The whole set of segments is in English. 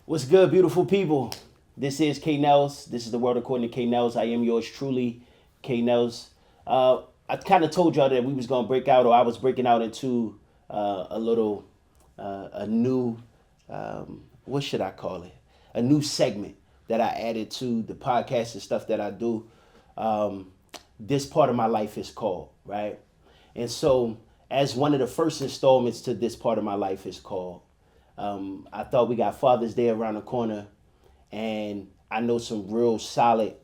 What's good, beautiful people? This is K Nellz. This is the world according to K Nellz. I am yours truly, K Nellz. I kind of told y'all that we was gonna break out, or I was breaking out into a little, a new, what should I call it? A new segment that I added to the podcast and stuff that I do. This part of my life is called, right? And so, as one of the first installments to this part of my life is called, I thought we got Father's Day around the corner, and I know some real solid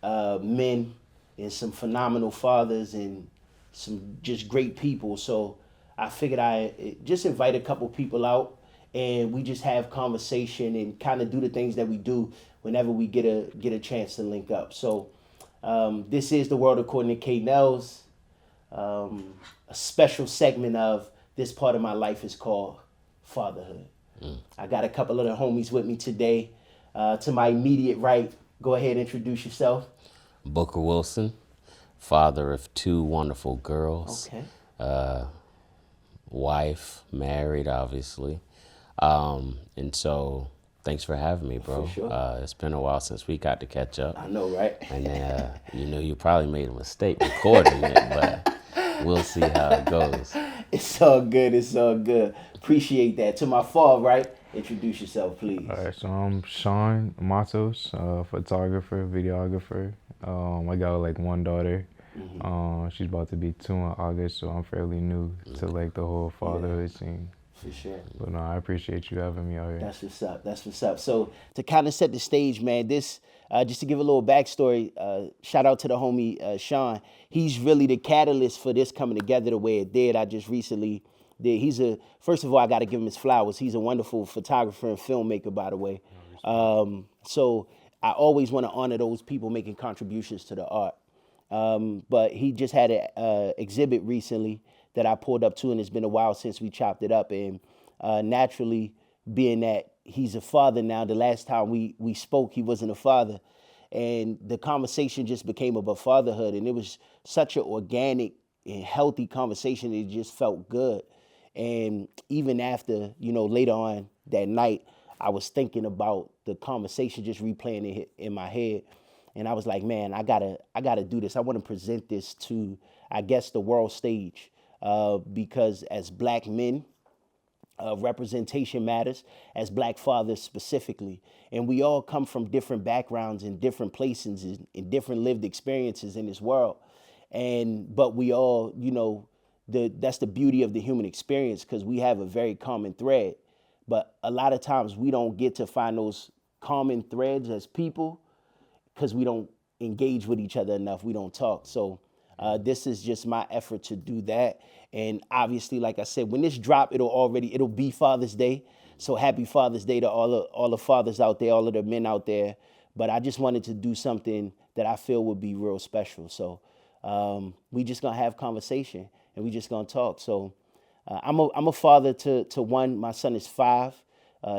men and some phenomenal fathers and some just great people. So I figured I just invite a couple people out and we just have conversation and kind of do the things that we do whenever we get a chance to link up. So this is the world according to K Nellz. A special segment of this part of my life is called Fatherhood. I got a couple of the homies with me today. To my immediate right, go ahead and introduce yourself. Booker Wilson, father of two wonderful girls. Okay. Wife, married, obviously. And so, thanks for having me, bro. For sure. It's been a while since we got to catch up. I know, right? And you probably made a mistake recording it, but we'll see how it goes. It's all good. It's all good. Appreciate that. To my far right, introduce yourself, please. All right, so I'm Shaun Matos, photographer, videographer. I got like one daughter. She's about to be 2 in August, so I'm fairly new to like the whole fatherhood scene. For sure. But no, I appreciate you having me out here. That's what's up. That's what's up. So to kind of set the stage, man, this just to give a little backstory. Shout out to the homie Shaun. He's really the catalyst for this coming together the way it did. I just recently did. First of all, I got to give him his flowers. He's a wonderful photographer and filmmaker, by the way. So I always want to honor those people making contributions to the art. But he just had an exhibit recently that I pulled up to, and it's been a while since we chopped it up. And naturally, being that he's a father now, the last time we spoke, he wasn't a father. And the conversation just became about fatherhood. And it was such an organic and healthy conversation. It just felt good. And even after, later on that night, I was thinking about the conversation, just replaying it in my head. And I was like, man, I gotta do this. I want to present this to, I guess, the world stage, because as black men, representation matters, as black fathers specifically. And we all come from different backgrounds and different places and different lived experiences in this world. But we all, that's the beauty of the human experience, because we have a very common thread. But a lot of times we don't get to find those common threads as people because we don't engage with each other enough. We don't talk. So this is just my effort to do that. And obviously, like I said, when this drop, it'll be Father's Day. So happy Father's Day to all the fathers out there, all of the men out there. But I just wanted to do something that I feel would be real special. So we just gonna have conversation and we just gonna talk. So I'm a father to one. My son is 5.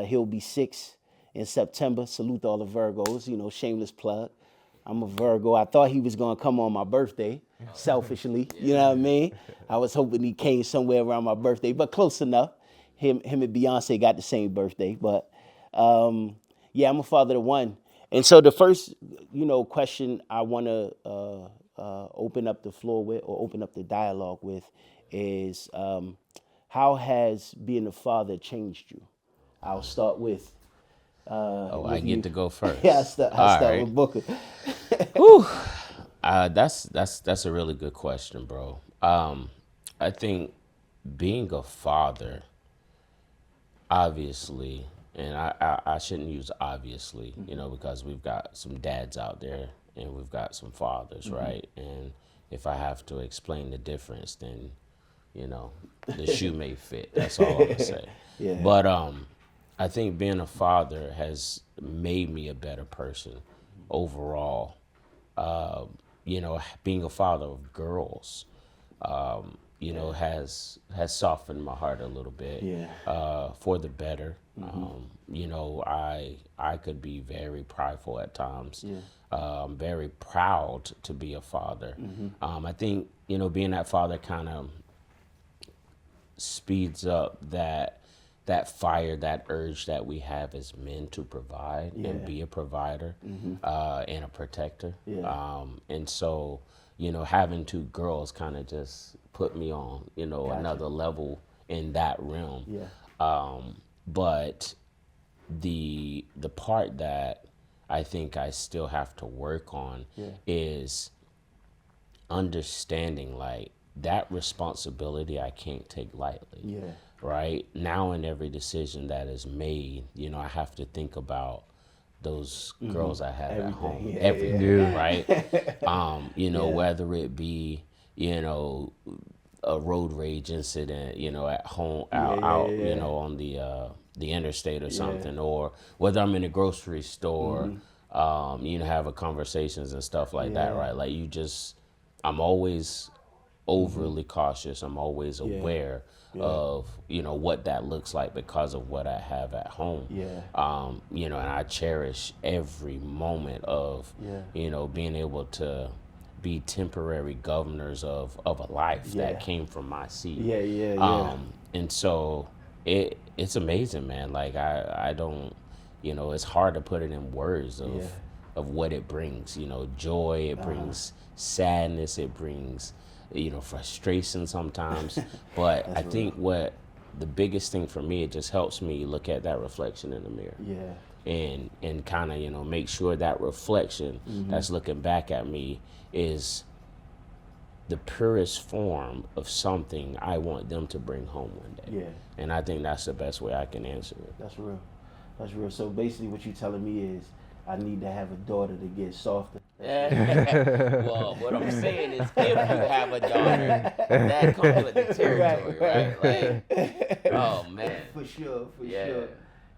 He'll be 6 in September. Salute to all the Virgos. Shameless plug. I'm a Virgo. I thought he was gonna come on my birthday, selfishly. You know what I mean? I was hoping he came somewhere around my birthday, but close enough. Him and Beyonce got the same birthday. But yeah, I'm a father to one. And so the first, question I want to open up the floor with, or open up the dialogue with, is how has being a father changed you? I'll start with. I get to go first. Yeah, I'll start right. with Booker. Whew. That's a really good question, bro. I think being a father, obviously, and I shouldn't use obviously, because we've got some dads out there and we've got some fathers, right? And if I have to explain the difference, then, the shoe may fit. That's all I'm gonna say. Yeah. But I think being a father has made me a better person overall. Being a father of girls, has softened my heart a little bit. Yeah. For the better. I could be very prideful at times. Yeah. I'm very proud to be a father. I think, being that father kind of speeds up that that fire, that urge that we have as men to provide and Yeah. be a provider and a protector. Yeah. And so, having two girls kind of just put me on, Gotcha. another level in that realm. Yeah. But the part that I think I still have to work on Yeah. is understanding like that responsibility I can't take lightly. Yeah. Right now, in every decision that is made, I have to think about those girls I have at home, Yeah, everything, right? Yeah. Whether it be, a road rage incident, at home, out, Yeah. on the interstate or something, or whether I'm in a grocery store, having conversations and stuff like that, Yeah. right? Like I'm always overly cautious. I'm always Yeah. aware of what that looks like because of what I have at home. Yeah. And I cherish every moment of being able to be temporary governors of a life Yeah. that came from my seed. Yeah. And so it's amazing, man. Like I don't, it's hard to put it in words of what it brings. Joy. It brings sadness. It brings frustration sometimes. But I think what the biggest thing for me, it just helps me look at that reflection in the mirror. Yeah. And kind of make sure that reflection that's looking back at me is the purest form of something I want them to bring home one day. Yeah. And I think that's the best way I can answer it. That's real. That's real. So basically what you're telling me is I need to have a daughter to get softer. Well, what I'm saying is if you have a daughter, that comes with the territory, right? Like, oh, man. For sure. Yeah.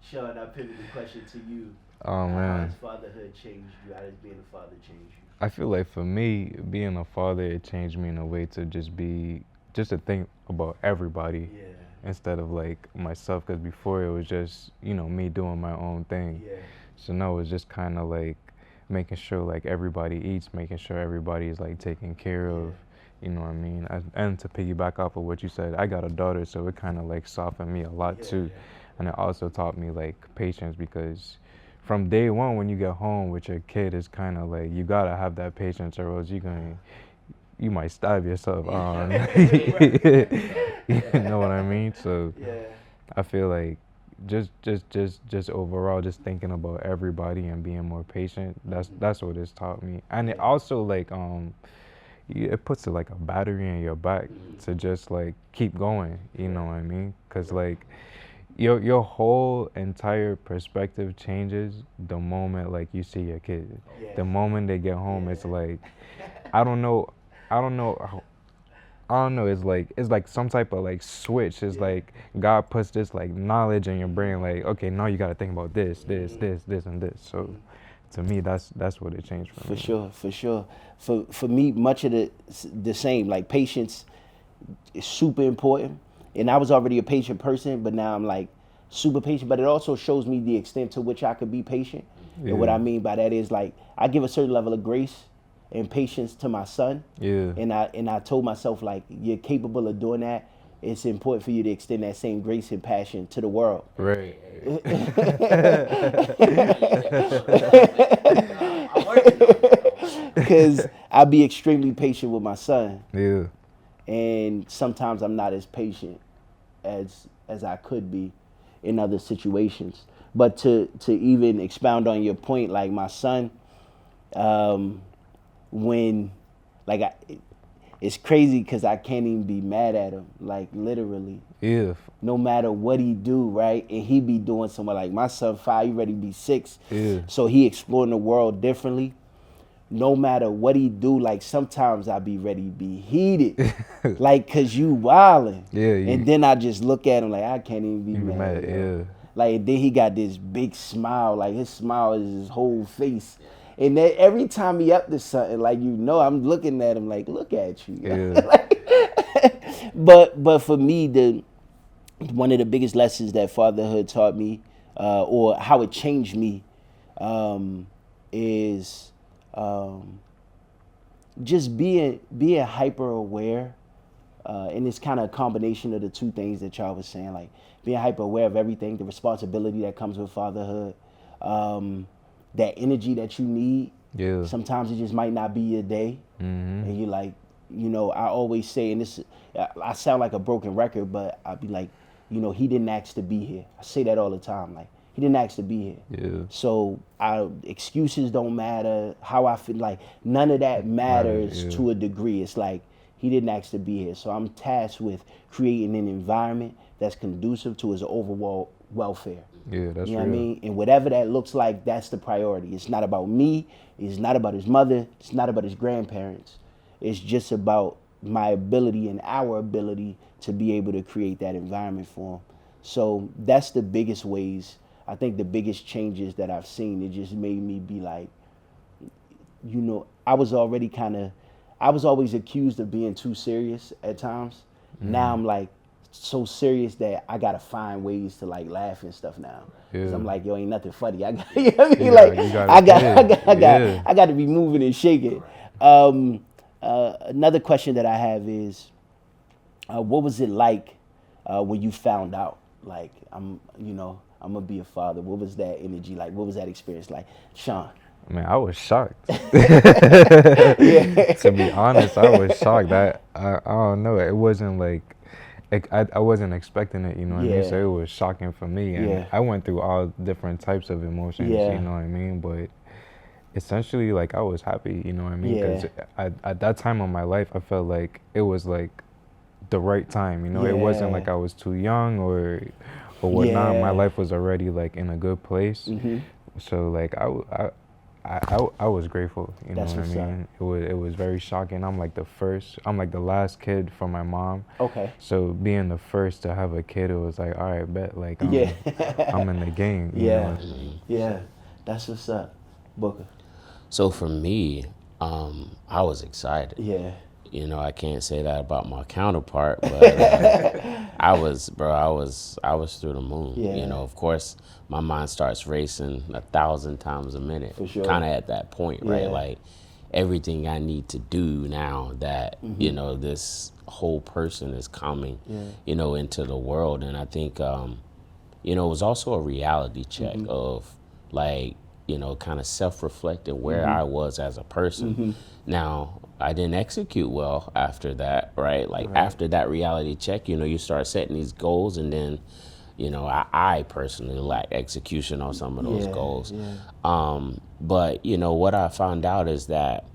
Shaun, I pivot the question to you. Oh, How man. has fatherhood changed you? How does being a father change you? I feel like for me, being a father, it changed me in a way to just to think about everybody Yeah. instead of like myself. Because before it was just, me doing my own thing. Yeah. So now it's just kind of like making sure like everybody eats, making sure everybody is like taken care of. You know what I mean? And to piggyback off of what you said, I got a daughter, so it kind of like softened me a lot too. And it also taught me like patience, because from day one when you get home with your kid, it's kind of like you gotta have that patience, or else you might stab yourself. You know what I mean? So I feel like just overall, just thinking about everybody and being more patient. That's what it's taught me. And it also like it puts like a battery in your back to just like keep going. You know what I mean? Cause like your whole entire perspective changes the moment like you see your kid. The moment they get home, it's like I don't know. It's like some type of like switch. It's like God puts this like knowledge in your brain. Like, okay, now you got to think about this, and this. So, to me, that's what it changed for me. For sure. For me, much of the same. Like patience is super important, and I was already a patient person, but now I'm like super patient. But it also shows me the extent to which I could be patient. And what I mean by that is like I give a certain level of grace and patience to my son. Yeah. And I told myself like you're capable of doing that. It's important for you to extend that same grace and passion to the world. Right. Because I be extremely patient with my son. Yeah. And sometimes I'm not as patient as I could be in other situations. But to even expound on your point, like my son, when like it's crazy because I can't even be mad at him, like literally. Yeah. No matter what he do, right? And he be doing something like my son 5, he ready to be 6. Yeah. So he exploring the world differently. No matter what he do, like sometimes I be ready to be heated, like cause you wildin'. Yeah. And then I just look at him like I can't even be You mad. yeah. Like then he got this big smile, like his smile is his whole face. And then every time he up to something, like I'm looking at him like, look at you. Yeah. But for me, one of the biggest lessons that fatherhood taught me, or how it changed me, is just being hyper aware And it's kind of a combination of the two things that y'all was saying, like being hyper aware of everything, the responsibility that comes with fatherhood, that energy that you need. Yeah. Sometimes it just might not be your day, and you like, I always say, and this, I sound like a broken record, but I'd be like, he didn't ask to be here. I say that all the time, like he didn't ask to be here. Yeah. So excuses don't matter. How I feel, like none of that matters to a degree. It's like he didn't ask to be here. So I'm tasked with creating an environment that's conducive to his overall welfare. Yeah, that's You know real. what I mean? And whatever that looks like, that's the priority. It's not about me. It's not about his mother. It's not about his grandparents. It's just about my ability and our ability to be able to create that environment for him. So that's the biggest ways. I think the biggest changes that I've seen, it just made me be like, I was always accused of being too serious at times. Now I'm like so serious that I gotta find ways to like laugh and stuff now. Cause I'm like, yo, ain't nothing funny. I got, you know what I mean? I got to be moving and shaking. Another question that I have is, what was it like when you found out, like, I'm gonna be a father? What was that energy like? What was that experience like, Shaun? Man, I was shocked. To be honest, I was shocked. I don't know. It wasn't like, I wasn't expecting it, you know what I mean? So it was shocking for me. And I went through all different types of emotions, you know what I mean? But essentially, like, I was happy, you know what I mean? Because at that time of my life, I felt like it was like the right time, It wasn't like I was too young or whatnot. My life was already like in a good place. So like I was grateful, you know what I mean? It was very shocking. I'm like the last kid from my mom. Okay. So being the first to have a kid, it was like, all right, bet, like I'm in the game. You know? Yeah. That's what's up, Booker. So for me, I was excited. Yeah. I can't say that about my counterpart, but I was through the moon. Yeah. Of course, my mind starts racing 1,000 times a minute. For sure. Kind of at that point, right? Like everything I need to do now that this whole person is coming, into the world, and I think it was also a reality check of like kind of self-reflecting where I was as a person. Now, I didn't execute well after that, right? Like after that reality check, you start setting these goals, and then, I personally lack execution on some of those goals. But, what I found out is that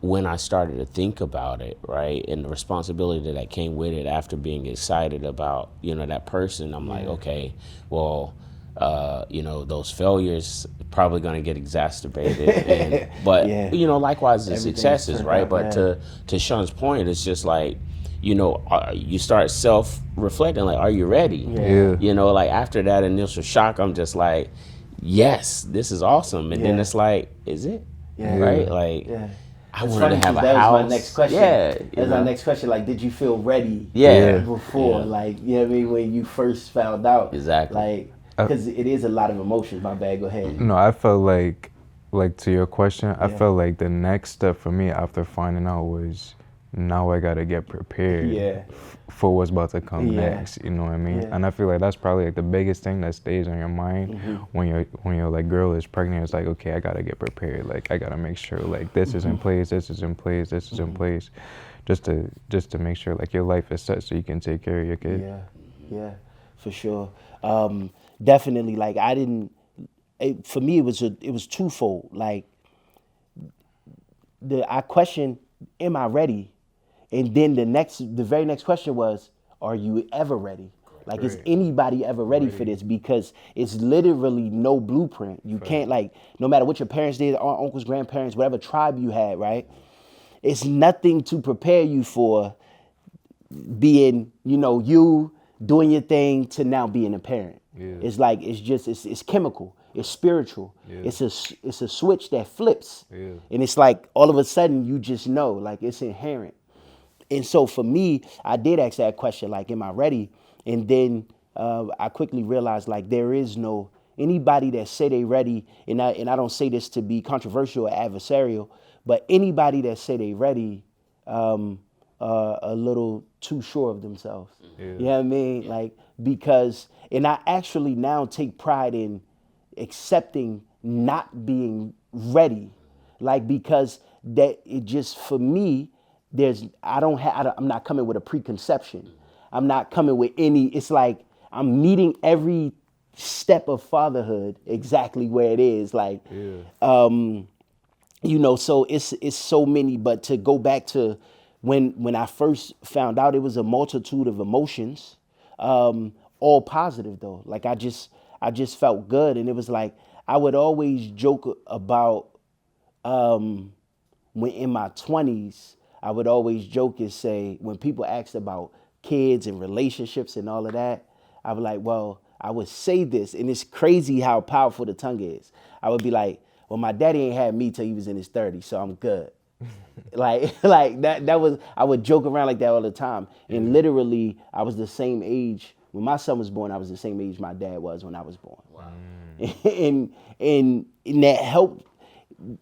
when I started to think about it, right, and the responsibility that came with it after being excited about, that person, I'm like, okay, well, those failures probably going to get exacerbated, but likewise the successes, right? But to Shaun's point, it's just like, you start self-reflecting, like, are you ready? Like after that initial shock, I'm just like, yes, this is awesome, and then it's like, is it? Right? Like, I wanted to have a house. That was my next question. That's my next question. Like, did you feel ready? Before, like, you know what I mean, when you first found out? Exactly. Like, because it is a lot of emotions. My bad. Go ahead. No, I felt like to your question, I felt like the next step for me after finding out was, now I gotta get prepared for what's about to come next. You know what I mean? And I feel like that's probably like the biggest thing that stays on your mind when your like girl is pregnant. It's like, okay, I gotta get prepared. Like I gotta make sure like this is in place, this is in place, this is in place, just to make sure like your life is set so you can take care of your kid. Yeah, for sure. Definitely. Like for me, it was twofold. Like I questioned, am I ready? And then the very next question was, are you ever ready? Like, is anybody ever ready for this? Because it's literally no blueprint. You can't, like, no matter what your parents did, aunt, uncles, grandparents, whatever tribe you had, right? It's nothing to prepare you for being, you doing your thing to now being a parent. It's like, it's chemical. It's spiritual. It's a switch that flips. And it's like, all of a sudden, you just know, like, it's inherent. And so for me, I did ask that question, like, am I ready? And then I quickly realized, like, there is no, anybody that say they ready, and I don't say this to be controversial or adversarial, but anybody that say they ready, are a little too sure of themselves. Yeah. You know what I mean? Like, because, and I actually now take pride in accepting not being ready. Like, because that it just, for me, I'm not coming with a preconception. I'm not coming with any, it's like I'm meeting every step of fatherhood exactly where it is. Like, you know, so it's so many, but to go back to when I first found out, it was a multitude of emotions, all positive though. Like I just felt good. And it was like, I would always joke about, when in my 20s, I would always joke and say, when people asked about kids and relationships and all of that, I was like, well, I would say this, and it's crazy how powerful the tongue is. I would be like, well, my daddy ain't had me till he was in his 30s, so I'm good. like that was, I would joke around like that all the time. And literally, I was the same age when my son was born. I was the same age my dad was when I was born. Wow. and that helped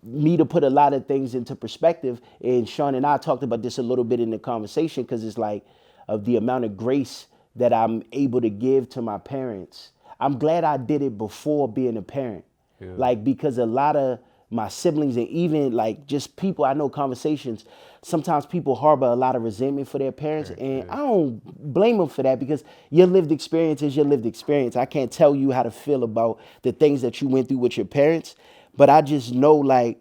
me to put a lot of things into perspective. And Shaun and I talked about this a little bit in the conversation, because it's like of the amount of grace that I'm able to give to my parents. I'm glad I did it before being a parent. Yeah. Like, because a lot of my siblings and even like just people, I know conversations, sometimes people harbor a lot of resentment for their parents. And I don't blame them for that, because your lived experience is your lived experience. I can't tell you how to feel about the things that you went through with your parents. But I just know, like,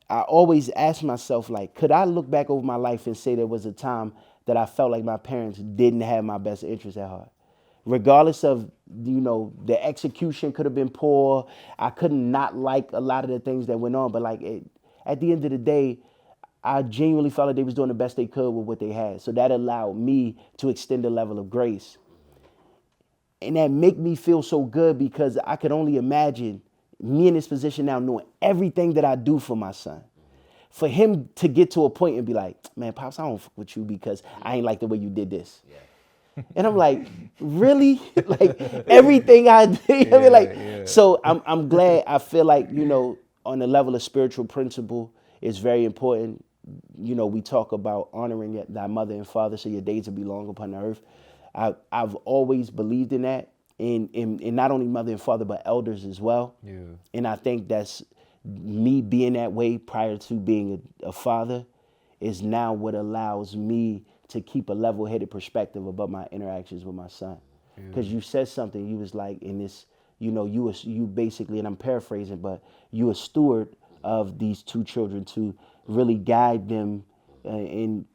I always ask myself, like, could I look back over my life and say there was a time that I felt like my parents didn't have my best interest at heart? Regardless of, you know, the execution could have been poor. I couldn't not like a lot of the things that went on. But, like, at the end of the day, I genuinely felt like they was doing the best they could with what they had. So that allowed me to extend a level of grace. And that make me feel so good, because I could only imagine me in this position now, knowing everything that I do for my son. For him to get to a point and be like, man, Pops, I don't fuck with you because I ain't like the way you did this. Yeah. And I'm like, really? Like, everything I did? I mean, like, so I'm glad. I feel like, you know, on the level of spiritual principle, it's very important. You know, we talk about honoring thy mother and father so your days will be long upon the earth. I've always believed in that. In not only mother and father, but elders as well. Yeah. And I think that's me being that way prior to being a father is now what allows me to keep a level-headed perspective about my interactions with my son. Because you said something, you was like, in this, you know, you basically, and I'm paraphrasing, but you a steward of these two children to really guide them in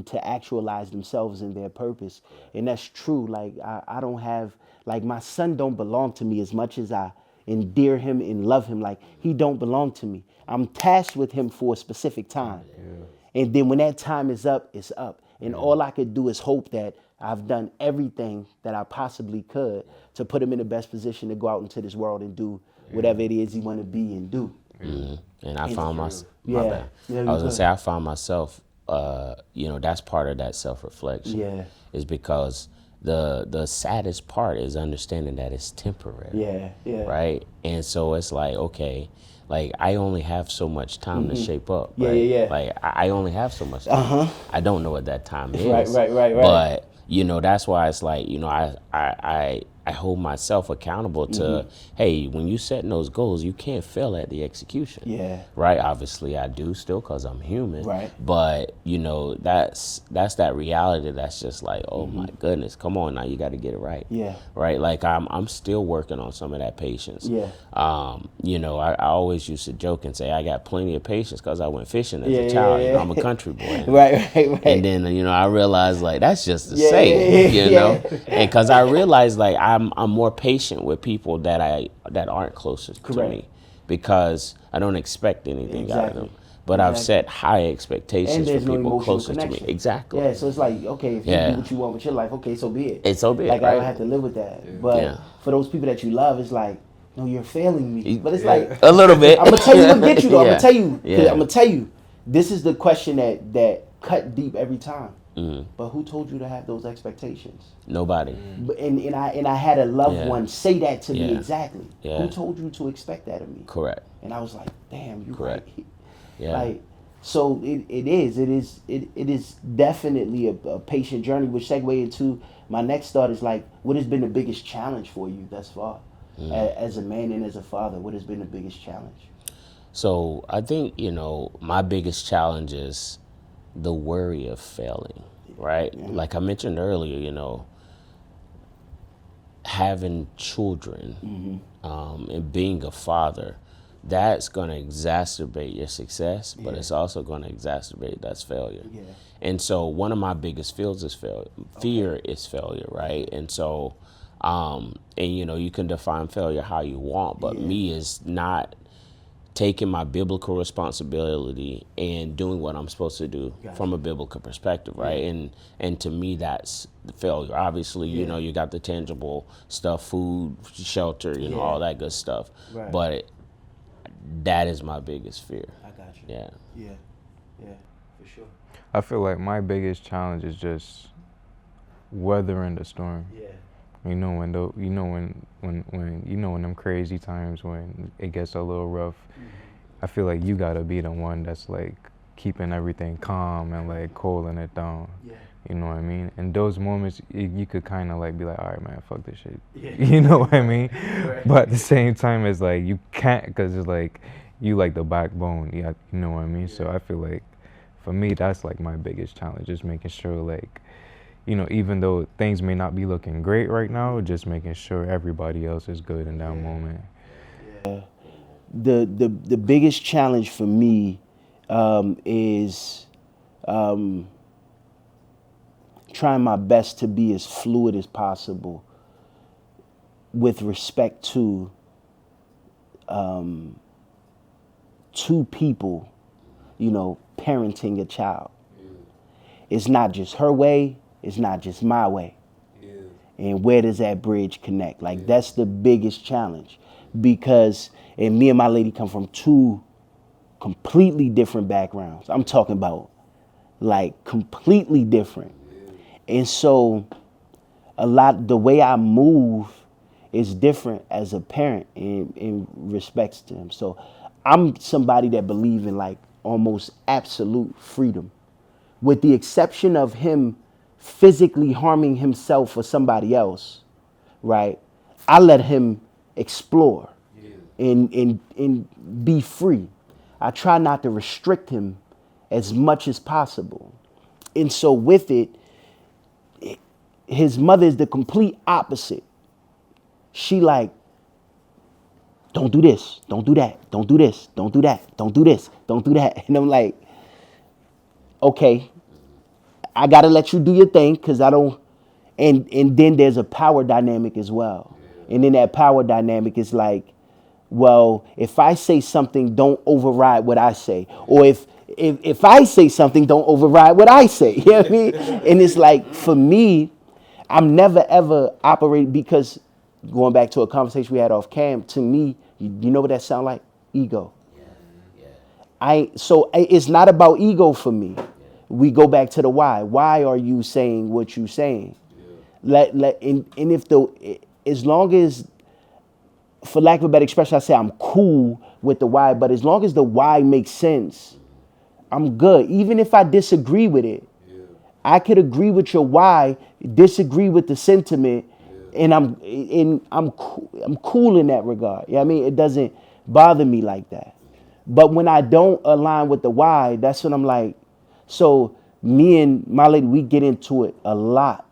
to actualize themselves in their purpose. And that's true. Like, I don't have, like, my son don't belong to me as much as I endear him and love him. Like, he don't belong to me. I'm tasked with him for a specific time. Yeah. And then when that time is up, it's up. And all I could do is hope that I've done everything that I possibly could to put him in the best position to go out into this world and do whatever it is he want to be and do. And I found myself, I was gonna say, I found myself, you know, that's part of that self-reflection. Yeah. Is because the saddest part is understanding that it's temporary. Yeah, yeah. Right? And so it's like, okay, like, I only have so much time to shape up. Right? Yeah. Like, I only have so much time. I don't know what that time is. Right. But, you know, that's why it's like, you know, I hold myself accountable to, hey, when you setting those goals, you can't fail at the execution. Yeah. Right? Obviously, I do still, because I'm human. Right. But, you know, that's that reality that's just like, oh, my goodness, come on now, you got to get it right. Yeah. Right? Like, I'm still working on some of that patience. Yeah. You know, I always used to joke and say I got plenty of patience because I went fishing as a child. You know, I'm a country boy. And, right. And then, you know, I realized, like, that's just a saying, you know? And because I realized, like, I'm more patient with people that aren't closest to me, because I don't expect anything out of them. But I've set high expectations for people closest to me. Exactly. Yeah, so it's like, okay, if you do what you want with your life, okay, so be it. It's so be it. Like, I don't have to live with that. But for those people that you love, it's like, no, you're failing me. But it's like, a little bit. I'm gonna tell you what get you though. I'm gonna tell you. I'm gonna tell you. This is the question that cut deep every time. But who told you to have those expectations? Nobody. And I had a loved one say that to me exactly. Who told you to expect that of me? Correct. And I was like, damn, you correct. right. Yeah. Like, So it is definitely a patient journey, which segue into my next thought is like, what has been the biggest challenge for you thus far, as a man and as a father? What has been the biggest challenge? So I think, my biggest challenge is the worry of failing, right? Like I mentioned earlier, having children and being a father, that's going to exacerbate your success, but it's also going to exacerbate that failure. Yeah. And so one of my biggest fears is failure. Fear is failure, right? And so, and you can define failure how you want, but me is not taking my biblical responsibility and doing what I'm supposed to do from a biblical perspective, right? And to me, that's the failure. Obviously, you got the tangible stuff, food, shelter, all that good stuff. Right. But that is my biggest fear. I got you. Yeah. Yeah, for sure. I feel like my biggest challenge is just weathering the storm. Yeah. When them crazy times when it gets a little rough, I feel like you gotta be the one that's like keeping everything calm and like cooling it down. Yeah. You know what I mean? In those moments, you could kind of like be like, all right, man, fuck this shit. Yeah. You know what I mean? Right. But at the same time, it's like you can't, because it's like you like the backbone. Yeah, you know what I mean? So I feel like for me, that's like my biggest challenge, just making sure like, even though things may not be looking great right now, just making sure everybody else is good in that moment. The biggest challenge for me is trying my best to be as fluid as possible with respect to two people, parenting a child. It's not just her way, it's not just my way. And where does that bridge connect? Like, that's the biggest challenge, because, and me and my lady come from two completely different backgrounds. I'm talking about like completely different. And so the way I move is different as a parent in respects to him. So I'm somebody that believe in like almost absolute freedom, with the exception of him physically harming himself or somebody else, right? I let him explore and be free. I try not to restrict him as much as possible. And so with it, his mother is the complete opposite. She like, don't do this, don't do that, don't do this, don't do that, don't do this, don't do that. And I'm like, okay, I gotta let you do your thing, because I don't, and then there's a power dynamic as well. And then that power dynamic is like, well, if I say something, don't override what I say. Or if I say something, don't override what I say. You know what I mean? And it's like, for me, I'm never ever operating, because going back to a conversation we had off cam, to me, you know what that sound like? Ego. So it's not about ego for me. We go back to the why. Why are you saying what you saying? And if as long as, for lack of a better expression, I say I'm cool with the why, but as long as the why makes sense, I'm good. Even if I disagree with it, I could agree with your why, disagree with the sentiment, and I'm cool in that regard. You know what I mean? It doesn't bother me like that. But when I don't align with the why, that's when I'm like, so me and my lady, we get into it a lot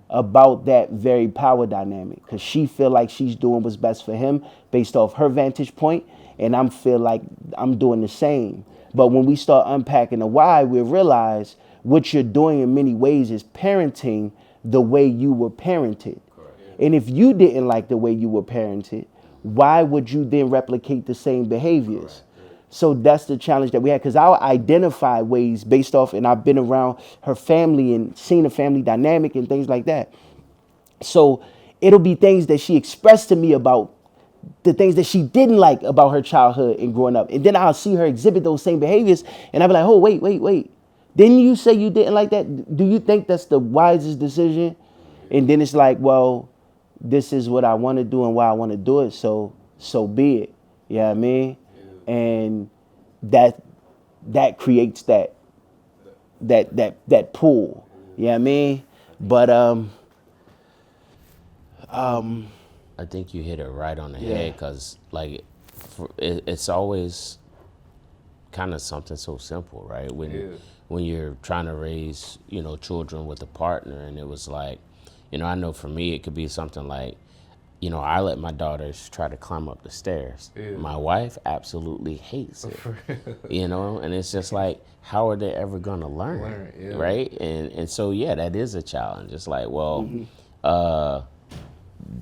about that very power dynamic, because she feel like she's doing what's best for him based off her vantage point, and I'm feel like I'm doing the same. But when we start unpacking the why, we realize what you're doing in many ways is parenting the way you were parented. And if you didn't like the way you were parented, why would you then replicate the same behaviors? So that's the challenge that we had, because I'll identify ways based off, and I've been around her family and seen the family dynamic and things like that. So it'll be things that she expressed to me about the things that she didn't like about her childhood and growing up. And then I'll see her exhibit those same behaviors, and I'll be like, oh, wait. Didn't you say you didn't like that? Do you think that's the wisest decision? And then it's like, well, this is what I want to do and why I want to do it, so be it. You know what I mean? And that creates that pull. You know what I mean? But I think you hit it right on the head, because like it's always kind of something so simple, right? When you're trying to raise, you know, children with a partner, and it was like, you know, I know for me it could be something like, you know, I let my daughters try to climb up the stairs. My wife absolutely hates it, you know, and it's just like, how are they ever gonna learn, right? And so that is a challenge. It's like, well,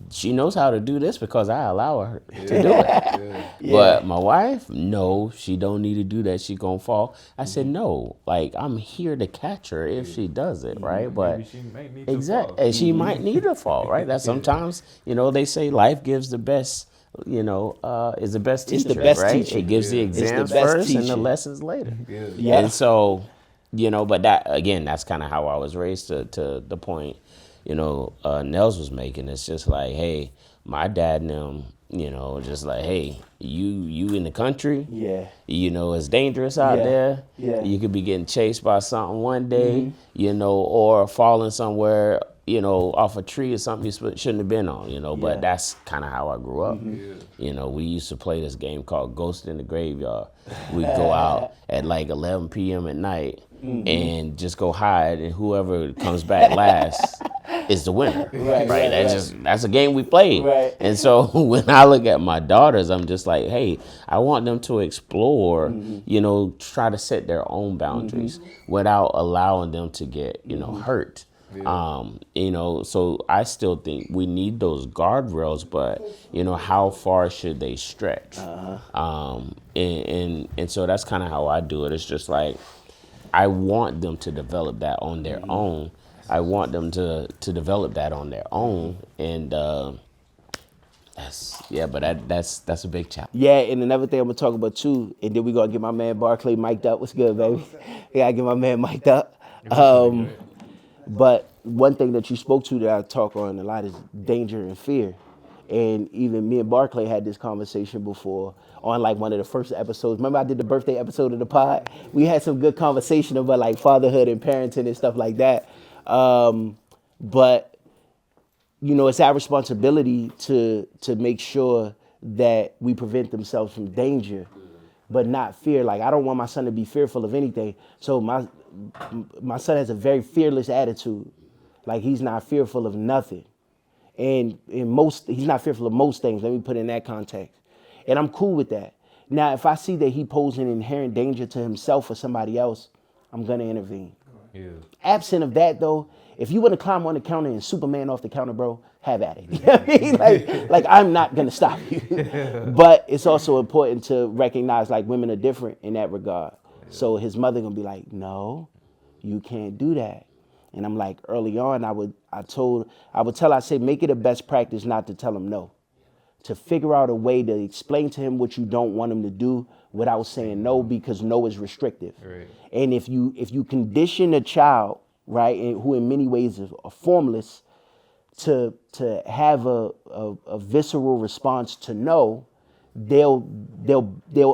she knows how to do this because I allow her to do it. But my wife, no, she don't need to do that. She gonna fall. I said, no, like I'm here to catch her if she does it, right? But Maybe she might need exactly, to fall. and she might need to fall, right? That sometimes, you know, they say life gives the best, you know, is the best It's teacher, the best right? teacher. It gives the It's the exams best first and the teacher. lessons later. Yeah. And so, you know, but that again, that's kind of how I was raised to the point, you know, Nellz was making. It's just like, hey, my dad and them, you know, just like, hey, you in the country, you know, it's dangerous out there. You could be getting chased by something one day, you know, or falling somewhere, you know, off a tree or something you shouldn't have been on, you know. But that's kind of how I grew up. You know, we used to play this game called Ghost in the Graveyard. We'd go out at like 11 p.m. at night and just go hide, and whoever comes back last is the winner. Right. That's a game we played. Right. And so when I look at my daughters, I'm just like, hey, I want them to explore, you know, try to set their own boundaries without allowing them to get, you know, hurt. You know, so I still think we need those guardrails, but you know, how far should they stretch? And so that's kind of how I do it. It's just like, I want them to develop that on their own. I want them to develop that on their own, and that's a big challenge. Yeah, and another thing I'm gonna talk about too, and then we gonna get my man Barclay mic'd up. What's good, baby? We gotta get my man mic'd up. But one thing that you spoke to that I talk on a lot is danger and fear. And even me and Barclay had this conversation before on like one of the first episodes. Remember I did the birthday episode of the pod? We had some good conversation about like fatherhood and parenting and stuff like that. But you know, it's our responsibility to make sure that we prevent themselves from danger, but not fear. Like I don't want my son to be fearful of anything. So my son has a very fearless attitude. Like he's not fearful of nothing. And he's not fearful of most things. Let me put it in that context. And I'm cool with that. Now, if I see that he poses an inherent danger to himself or somebody else, I'm gonna intervene. Absent of that though, if you want to climb on the counter and Superman off the counter, bro, have at it. You know what I mean? Like I'm not gonna stop you. But it's also important to recognize like women are different in that regard. So his mother gonna be like, no, you can't do that. And I'm like, early on, I would tell her, I say, make it a best practice not to tell him no. To figure out a way to explain to him what you don't want him to do without saying no, because no is restrictive. Right. And if you condition a child, right, who in many ways are formless, to have a visceral response to no, they'll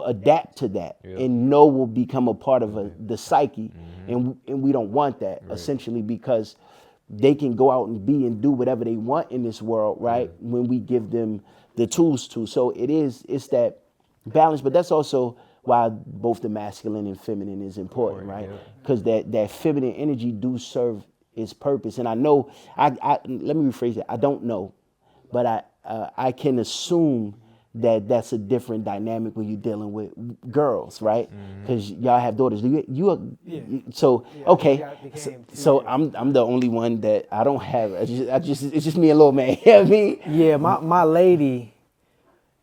adapt to that, and no will become a part of the psyche, and we don't want that, essentially, because they can go out and be and do whatever they want in this world, right? When we give them the tools to. So it's that balance, but that's also why both the masculine and feminine is important, right? Because that feminine energy do serve its purpose. And I know, let me rephrase it. I don't know, but I can assume that's a different dynamic when you're dealing with girls, right? Because y'all have daughters. Okay. So I'm the only one that I don't have. It's just me and little man. You know what I mean? Yeah, my lady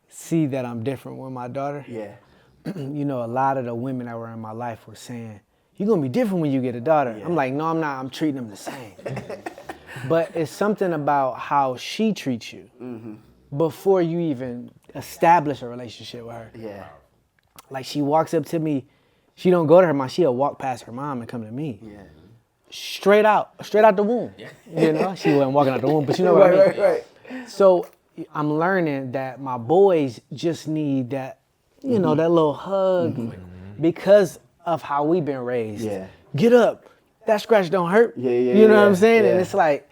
see that I'm different with my daughter. Yeah. You know, a lot of the women that were in my life were saying, "You're gonna be different when you get a daughter." I'm like, no, I'm not. I'm treating them the same. But it's something about how she treats you before you even establish a relationship with her. Yeah. Like she walks up to me, she don't go to her mom, she'll walk past her mom and come to me. Yeah. Straight out the womb. You know, she wasn't walking out the womb, but you know what I mean. Right. So I'm learning that my boys just need that, you know, that little hug because of how we've been raised. Yeah. Get up. That scratch don't hurt. Yeah, You know what I'm saying? yeah. And it's like,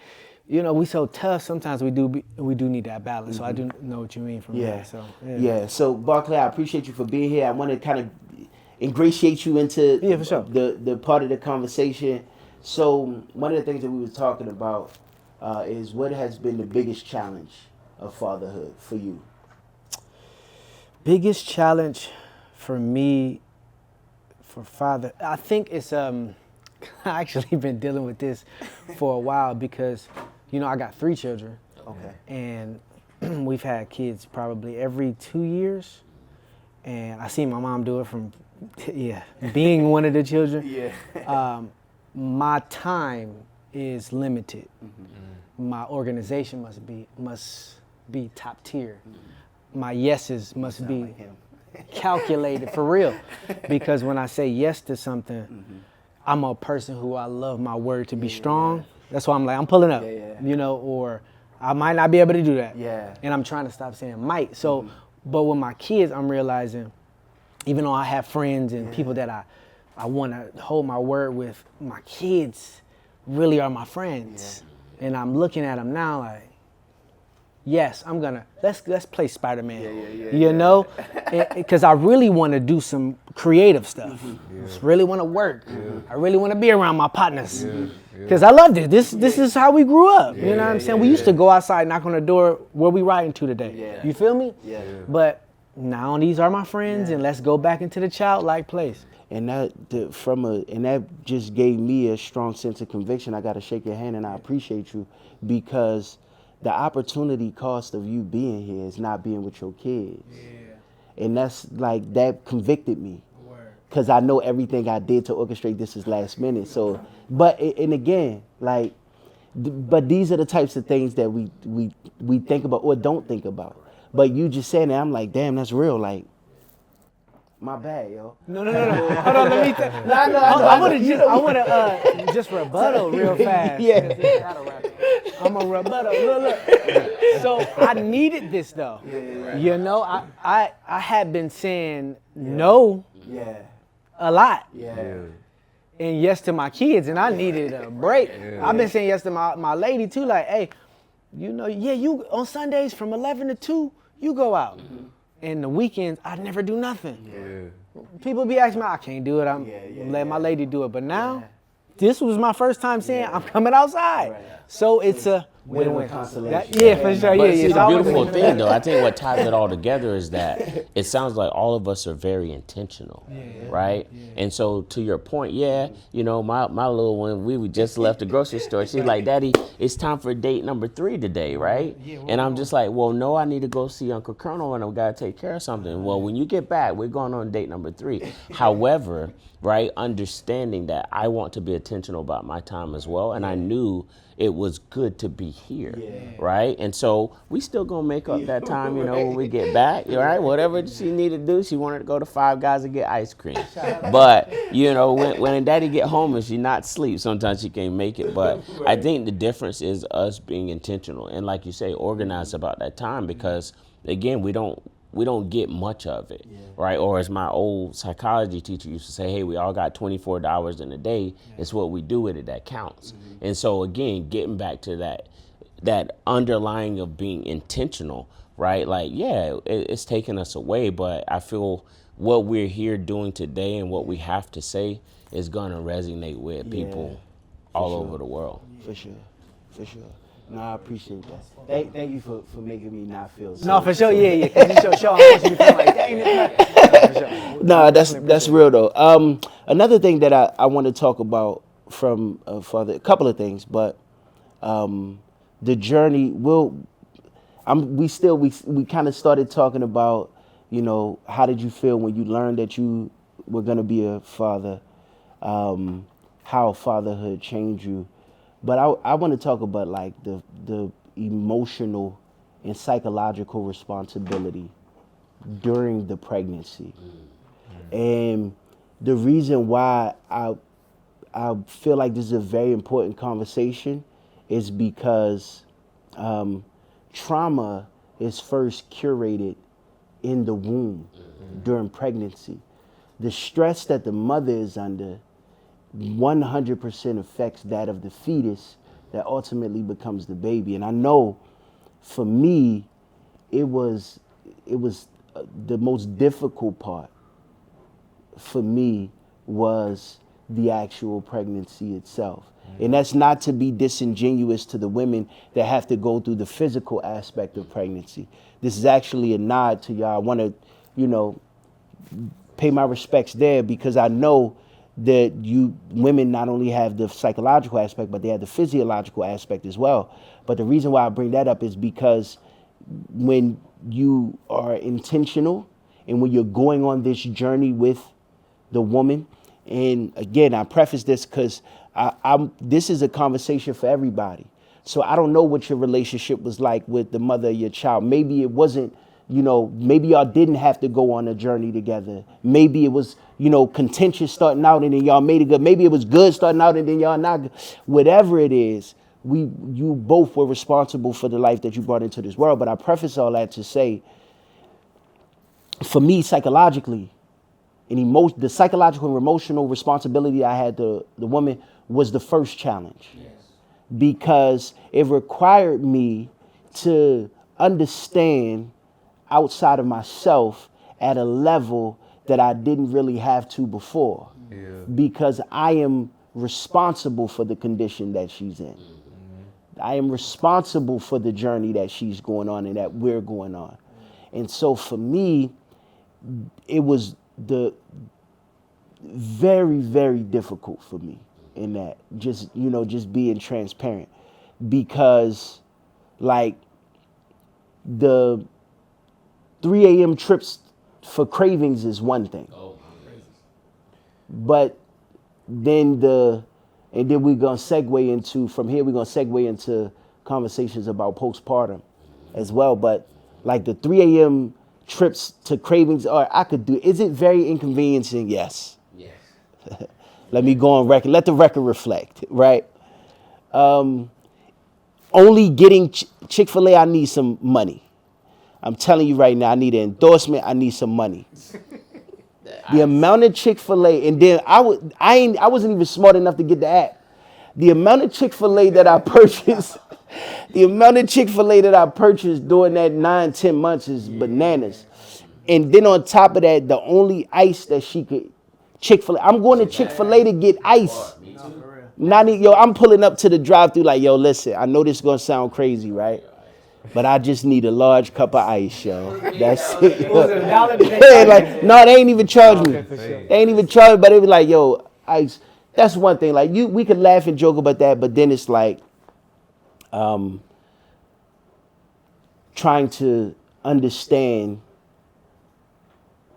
you know, we so tough. Sometimes we do need that balance. So I do know what you mean from that. So Yeah. So Barclay, I appreciate you for being here. I want to kind of ingratiate you into for sure. the part of the conversation. So one of the things that we were talking about is what has been the biggest challenge of fatherhood for you? Biggest challenge for me, for father, I think it's I actually been dealing with this for a while because, you know, I got 3 children. Okay. And we've had kids probably every 2 years. And I see my mom do it from, being one of the children. Yeah. My time is limited. My organization must be top tier. My yeses must be calculated for real. Because when I say yes to something, I'm a person who I love my word to be strong. That's why I'm like, I'm pulling up, you know, or I might not be able to do that. Yeah. And I'm trying to stop saying might. So, but with my kids, I'm realizing, even though I have friends and people that I want to hold my word with, my kids really are my friends. And I'm looking at them now like, yes, I'm gonna, let's play Spider-Man, you know? Because I really want to do some creative stuff. Just really want to work. I really want to be around my partners. Because I loved it. This is how we grew up. You know what I'm saying? We used to go outside, knock on the door, where we riding to today? You feel me? But now these are my friends, and let's go back into the childlike place. And that just gave me a strong sense of conviction. I got to shake your hand, and I appreciate you, because the opportunity cost of you being here is not being with your kids. And that's like, that convicted me, because I know everything I did to orchestrate this is last minute. So, but again, like, but these are the types of things that we think about or don't think about. But you just saying that, I'm like, damn, that's real. Like, my bad, yo. No. Hold on, let me. I want to just rebuttal real fast. I'm a rebuttal. Look. So I needed this though. You know, I had been saying no a lot. And yes to my kids, and I needed a break. I've been saying yes to my lady too, like, hey, you know, you on Sundays from 11 to 2, you go out. And the weekends, I never do nothing. People be asking me, I can't do it. I'm letting my lady do it. But now, this was my first time saying I'm coming outside. So it's a win-win. Constellation. For sure. But see, the beautiful thing, though, I think what ties it all together is that it sounds like all of us are very intentional, right? And so, to your point, you know, my little one, we just left the grocery store. She's like, Daddy, it's time for date number 3 today, right? And I'm just like, well, no, I need to go see Uncle Colonel, and I've got to take care of something. Well, when you get back, we're going on date number 3. However, right, understanding that I want to be intentional about my time as well, and I knew it was good to be here, right? And so we still gonna make up that time, you know, when we get back, right? Whatever she needed to do, she wanted to go to Five Guys and get ice cream. But, you know, when Daddy get home and she not sleep, sometimes she can't make it. But I think the difference is us being intentional and, like you say, organized about that time, because, again, we don't get much of it, right? Or as my old psychology teacher used to say, hey, we all got 24 hours in a day. It's what we do with it that counts. And so, again, getting back to that underlying of being intentional, right? Like, it's taking us away, but I feel what we're here doing today and what we have to say is going to resonate with people all over the world. For sure. No, I appreciate that. Thank you for making me not feel so. No, for sure, Because you show how much you feel like, dang it. No, that's real though. Another thing that I want to talk about from father, a couple of things, but the journey we kind of started talking about, you know, how did you feel when you learned that you were going to be a father, how fatherhood changed you. But I want to talk about like the emotional and psychological responsibility during the pregnancy. And the reason why I feel like this is a very important conversation is because trauma is first curated in the womb during pregnancy. the stress that the mother is under 100% affects that of the fetus that ultimately becomes the baby. And I know for me, it was the most difficult part for me was the actual pregnancy itself. And that's not to be disingenuous to the women that have to go through the physical aspect of pregnancy. This is actually a nod to y'all. I want to, you know, pay my respects there, because I know that you women not only have the psychological aspect, but they have the physiological aspect as well. But the reason why I bring that up is because when you are intentional and when you're going on this journey with the woman, and again, I preface this because this is a conversation for everybody. So I don't know what your relationship was like with the mother of your child. Maybe it wasn't, you know, maybe y'all didn't have to go on a journey together. Maybe it was, you know, contentious starting out and then y'all made it good. Maybe it was good starting out and then y'all not good. Whatever it is, you both were responsible for the life that you brought into this world. But I preface all that to say, for me, psychologically, the psychological and emotional responsibility I had to the woman was the first challenge. Yes. Because it required me to understand outside of myself at a level that I didn't really have to before. Yeah. Because I am responsible for the condition that she's in. Mm-hmm. I am responsible for the journey that she's going on and that we're going on. And so for me, it was very, very difficult for me in that, just being transparent, because like the 3 a.m. trips for cravings is one thing. But then we're gonna segue into conversations about postpartum as well. But like the 3 a.m. trips to cravings, or I could do. Is it very inconveniencing? Yes. Yes. Let me go on record. Let the record reflect, right? Only getting Chick-fil-A, I need some money. I'm telling you right now, I need an endorsement. I need some money. The amount of Chick-fil-A, and then I wasn't even smart enough to get the app. The amount of Chick-fil-A that I purchased, during that 9-10 months is bananas. And then on top of that, the only ice that she could, Chick-fil-A. I'm going to Chick-fil-A to get ice. I'm pulling up to the drive-thru like, yo, listen, I know this is going to sound crazy, right? But I just need a large cup of ice, yo. That's it. Yeah, like, no, they ain't even charge me. They ain't even charge me, but they be like, yo, ice. That's one thing. Like, we could laugh and joke about that, but then it's like trying to understand,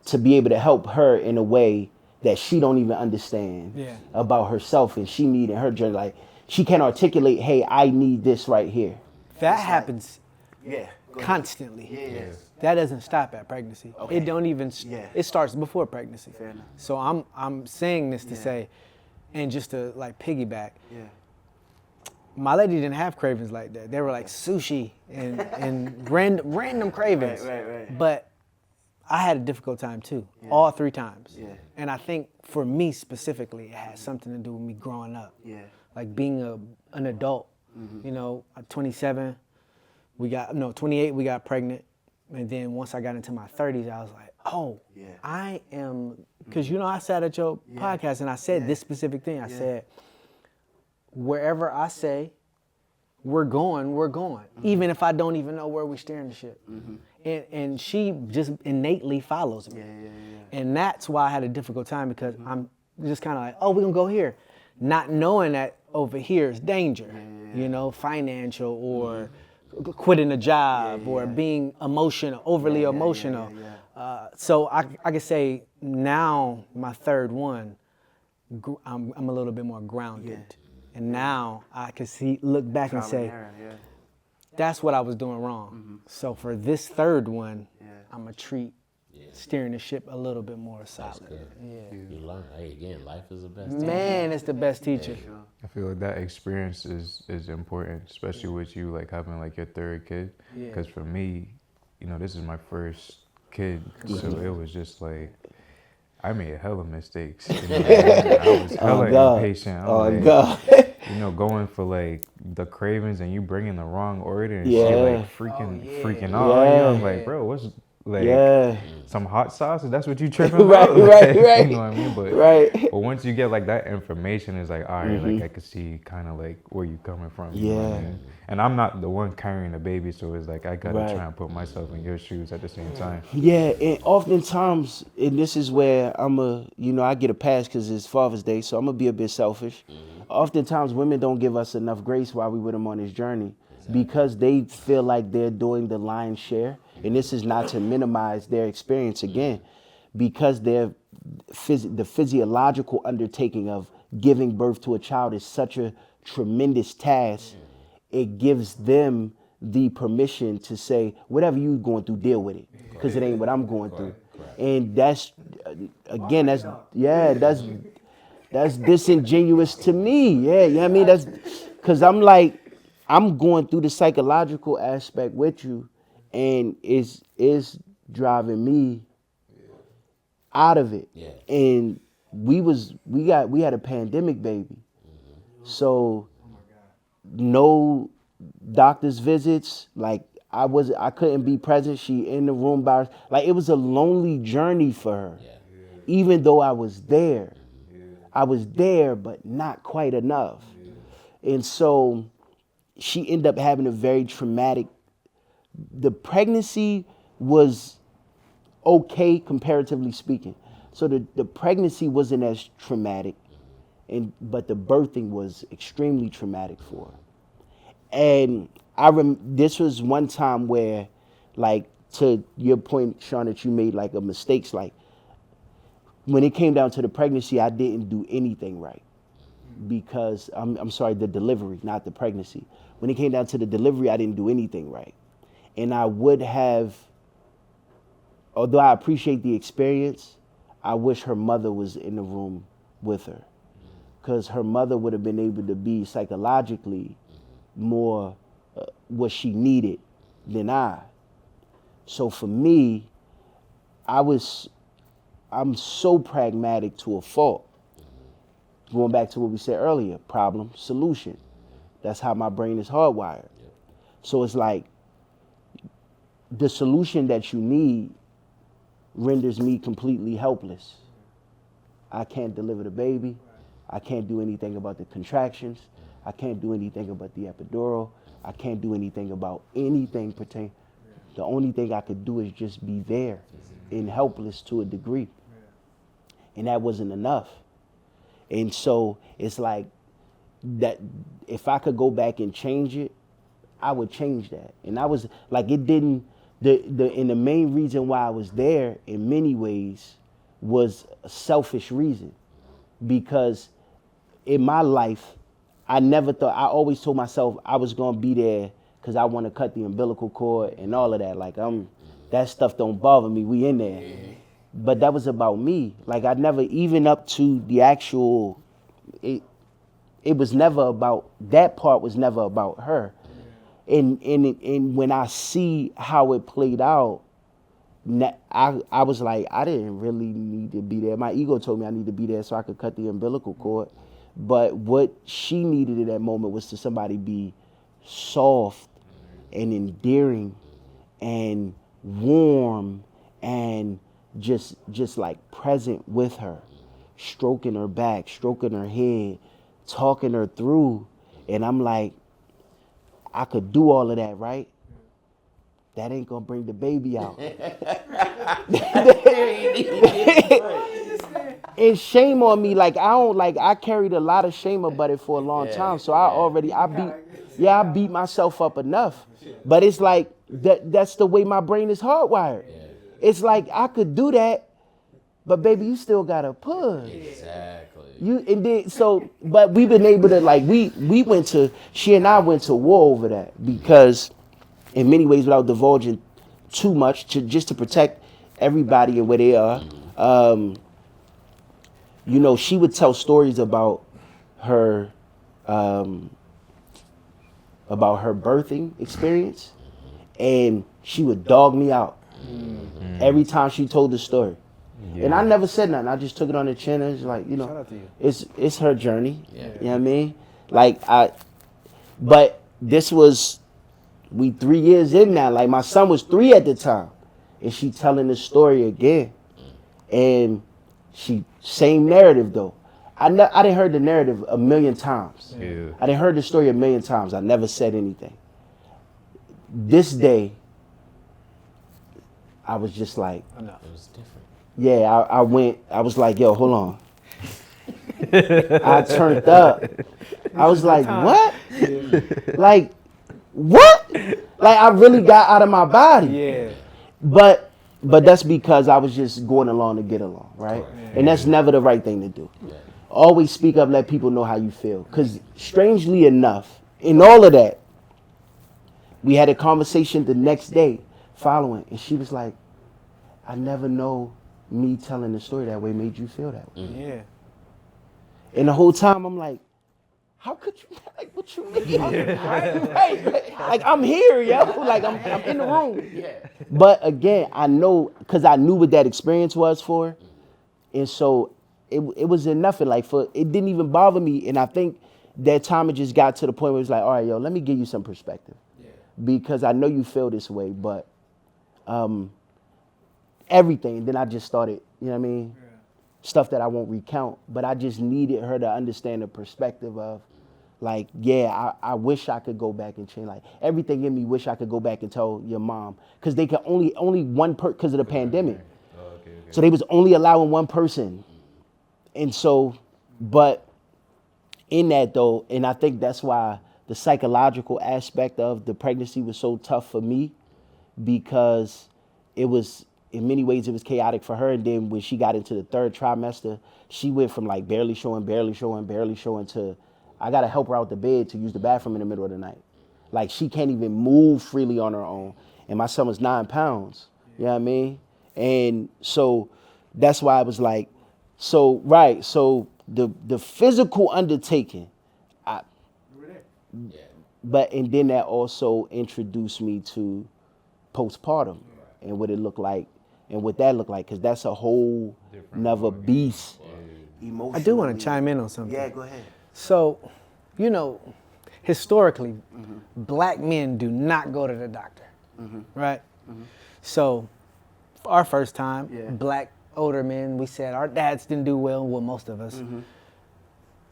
to be able to help her in a way that she don't even understand about herself, and she need in her journey. Like, she can't articulate, hey, I need this right here. That happens constantly. Yeah. That doesn't stop at pregnancy. Okay. It don't even. It starts before pregnancy. Fair enough. So I'm saying this to say, and just to like piggyback. Yeah. My lady didn't have cravings like that. They were like sushi and random cravings. Right. But I had a difficult time too, all 3 times. Yeah. And I think for me specifically, it has something to do with me growing up. Yeah. Like being an adult. Mm-hmm. You know, at 27, 28, we got pregnant. And then once I got into my 30s, I was like, I am, because I sat at your podcast and I said this specific thing. I said, wherever I say we're going, mm-hmm. even if I don't even know where we're steering the ship. Mm-hmm. And she just innately follows me. And that's why I had a difficult time, because I'm just kind of like, we're going to go here. Not knowing that over here is danger, financial or quitting a job or being emotional, overly emotional. So I could say now my third one, I'm a little bit more grounded. And now I can look back and say, that's what I was doing wrong. Mm-hmm. So for this third one, I'm going to treat steering the ship a little bit more solid. You learn. Hey, again, life is the best teacher. Man, it's the best teacher. I feel like that experience is important, especially with you like having like your third kid. Because for me, this is my first kid, so it was just like I made hella mistakes. You know what I mean? I was hella God. impatient. I'm Oh like, God. you know, going for like the cravings and you bring in the wrong order and she Yeah. like freaking out on you. I'm Yeah. like, bro, what's like Yeah. some hot sauce? That's what you tripping Right, about? right, Like, right. you know what I mean? Right. But once you get like that information, it's like, all right, like I could see kind of like where you coming from. You know what I Yeah. mean? And I'm not the one carrying the baby, so it's like I gotta Right. try and put myself in your shoes at the same time. Yeah, and oftentimes, and this is where I get a pass because it's Father's Day, so I'm gonna be a bit selfish. Oftentimes, women don't give us enough grace while we with them on this journey because they feel like they're doing the lion's share, and this is not to minimize their experience again, because the physiological undertaking of giving birth to a child is such a tremendous task. It gives them the permission to say, whatever you going through, deal with it, because it ain't what I'm going through. And that's again, that's disingenuous to me. Yeah, you know what I mean? That's because I'm like, I'm going through the psychological aspect with you, and it's driving me out of it. Yeah. And we had a pandemic baby. So no doctor's visits, like I couldn't be present. She in the room by her. Like it was a lonely journey for her. Yeah. Even though I was there. I was there, but not quite enough. And so she ended up having a very traumatic. The pregnancy was okay, comparatively speaking. So the pregnancy wasn't as traumatic, but the birthing was extremely traumatic for her. And this was one time where, like, to your point, Shaun, that you made like a mistakes, like when it came down to the pregnancy, I didn't do anything right. Because I'm sorry, the delivery, not the pregnancy. When it came down to the delivery, I didn't do anything right. And I would have, although I appreciate the experience, I wish her mother was in the room with her. Because her mother would have been able to be psychologically more what she needed than I. So for me, I'm so pragmatic to a fault. Going back to what we said earlier, problem, solution. That's how my brain is hardwired. So it's like the solution that you need renders me completely helpless. I can't deliver the baby. I can't do anything about the contractions. I can't do anything about the epidural. I can't do anything about anything pertaining. The only thing I could do is just be there and helpless to a degree. And that wasn't enough. And so it's like that if I could go back and change it, I would change that. And I was like, it didn't, and the main reason why I was there in many ways was a selfish reason. Because in my life, I always told myself I was going to be there because I want to cut the umbilical cord and all of that. Like, that stuff don't bother me. We in there. But that was about me. Like, I never, even up to the actual, it was never about, that part was never about her. And when I see how it played out, I was like, I didn't really need to be there. My ego told me I need to be there so I could cut the umbilical cord. But what she needed at that moment was to somebody be soft and endearing and warm and just like present with her, stroking her back, stroking her head, talking her through. And I'm like, I could do all of that, right? That ain't gonna bring the baby out. And shame on me, like I carried a lot of shame about it for a long time. So I beat myself up enough. But it's like that's the way my brain is hardwired. It's like I could do that, but baby, you still gotta push. Exactly. But we've been able to, like, she and I went to war over that, because in many ways, without divulging too much, just to protect everybody and where they are, she would tell stories about her birthing experience, and she would dog me out every time she told the story. And I never said nothing. I just took it on the chin and it's like, you know, Shout out to you. it's her journey. Yeah. You know what I mean? Like but this was, we 3 years in now. Like my son was 3 at the time. And she telling the story again. And she, same narrative though. I didn't heard the narrative a million times. Yeah. I didn't heard the story a million times. I never said anything. This day, I was just like, It was different. yeah, I was like, yo, hold on. I turned up. I was like, what? Like, what? Like, I really got out of my body. Yeah. But that's because I was just going along to get along, right? And that's never the right thing to do. Always speak up, let people know how you feel. Because strangely enough, in all of that, we had a conversation the next day following, and she was like, I never know me telling the story that way made you feel that way. Yeah. And the whole time I'm like, how could you, like, what you mean? Right. Like, I'm here, yo. Like, I'm in the room. But again, I know, because I knew what that experience was for. And so it was enough. And like, it didn't even bother me. And I think that time it just got to the point where it's like, all right, yo, let me give you some perspective. Because I know you feel this way, but everything. Then I just started, you know what I mean? Stuff that I won't recount, but I just needed her to understand the perspective of, like, yeah, I wish I could go back and change. Like, everything in me wish I could go back and tell your mom, because they could only one because of the pandemic. Okay. So they was only allowing one person. And so, but in that though, and I think that's why the psychological aspect of the pregnancy was so tough for me, because it was, in many ways, it was chaotic for her. And then when she got into the 3rd trimester, she went from like barely showing to, I got to help her out the bed to use the bathroom in the middle of the night. Like, she can't even move freely on her own. And my son was 9 pounds. You know what I mean? And so that's why I was like, so, right. So the physical undertaking, but, and then that also introduced me to postpartum and what it looked like and what that looked like, because that's a whole nother beast. I do want to chime in on something. Yeah, go ahead. So, you know, historically, black men do not go to the doctor, right? So, our first time, black older men, we said our dads didn't do well with most of us.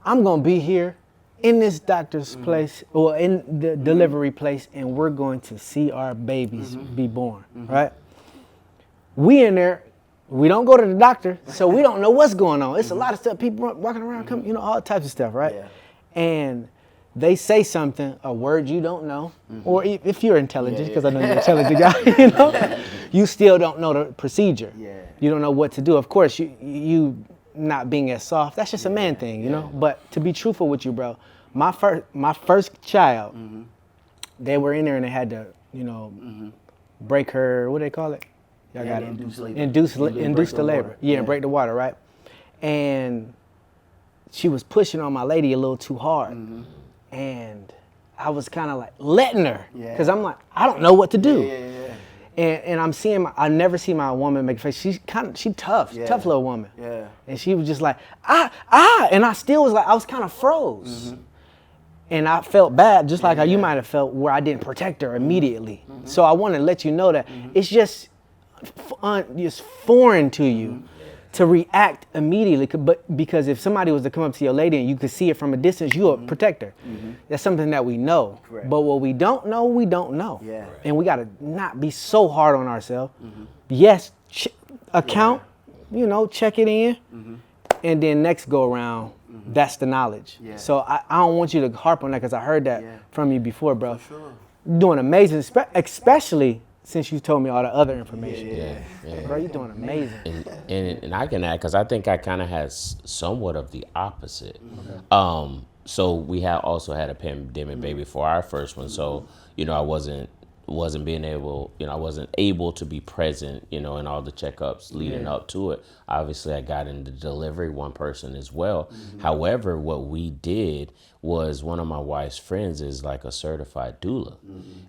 I'm going to be here in this doctor's place, or in the delivery place, and we're going to see our babies be born, right? We in there, we don't go to the doctor, so we don't know what's going on. It's a lot of stuff, people walking around, you know, all types of stuff, right? Yeah. And they say something, a word you don't know, or if you're intelligent, because I know you're an intelligent guy, you know, you still don't know the procedure. Yeah. You don't know what to do. Of course, you not being as soft, that's just a man thing, you know? But to be truthful with you, bro, my first child, they were in there and they had to, you know, break her, what do they call it? Y'all got it. Induce the labor. Yeah, and break the water, right? And she was pushing on my lady a little too hard. And I was kind of like letting her, because I'm like, I don't know what to do. And I'm seeing, I never see my woman make a face. She tough, tough little woman. Yeah. And she was just like, and I still was like, I was kind of froze. And I felt bad, just like how you might have felt, where I didn't protect her immediately. So I want to let you know that it's just foreign to you to react immediately, but because if somebody was to come up to your lady and you could see it from a distance, you'll protect her. That's something that we know. Correct. But what we don't know, we don't know. Yeah. And we gotta not be so hard on ourselves. Yes, account, you know, check it in, and then next go around, that's the knowledge. Yeah. So I don't want you to harp on that, because I heard that from you before, bro. For sure. You're doing amazing, especially since you told me all the other information. Yeah. Bro, you're doing amazing. And I can add, because I think I kind of had somewhat of the opposite. So we also had a pandemic baby for our first one. So, you know, I wasn't able to be present, you know, in all the checkups leading up to it. Obviously, I got into delivery, one person as well. However, what we did was, one of my wife's friends is like a certified doula.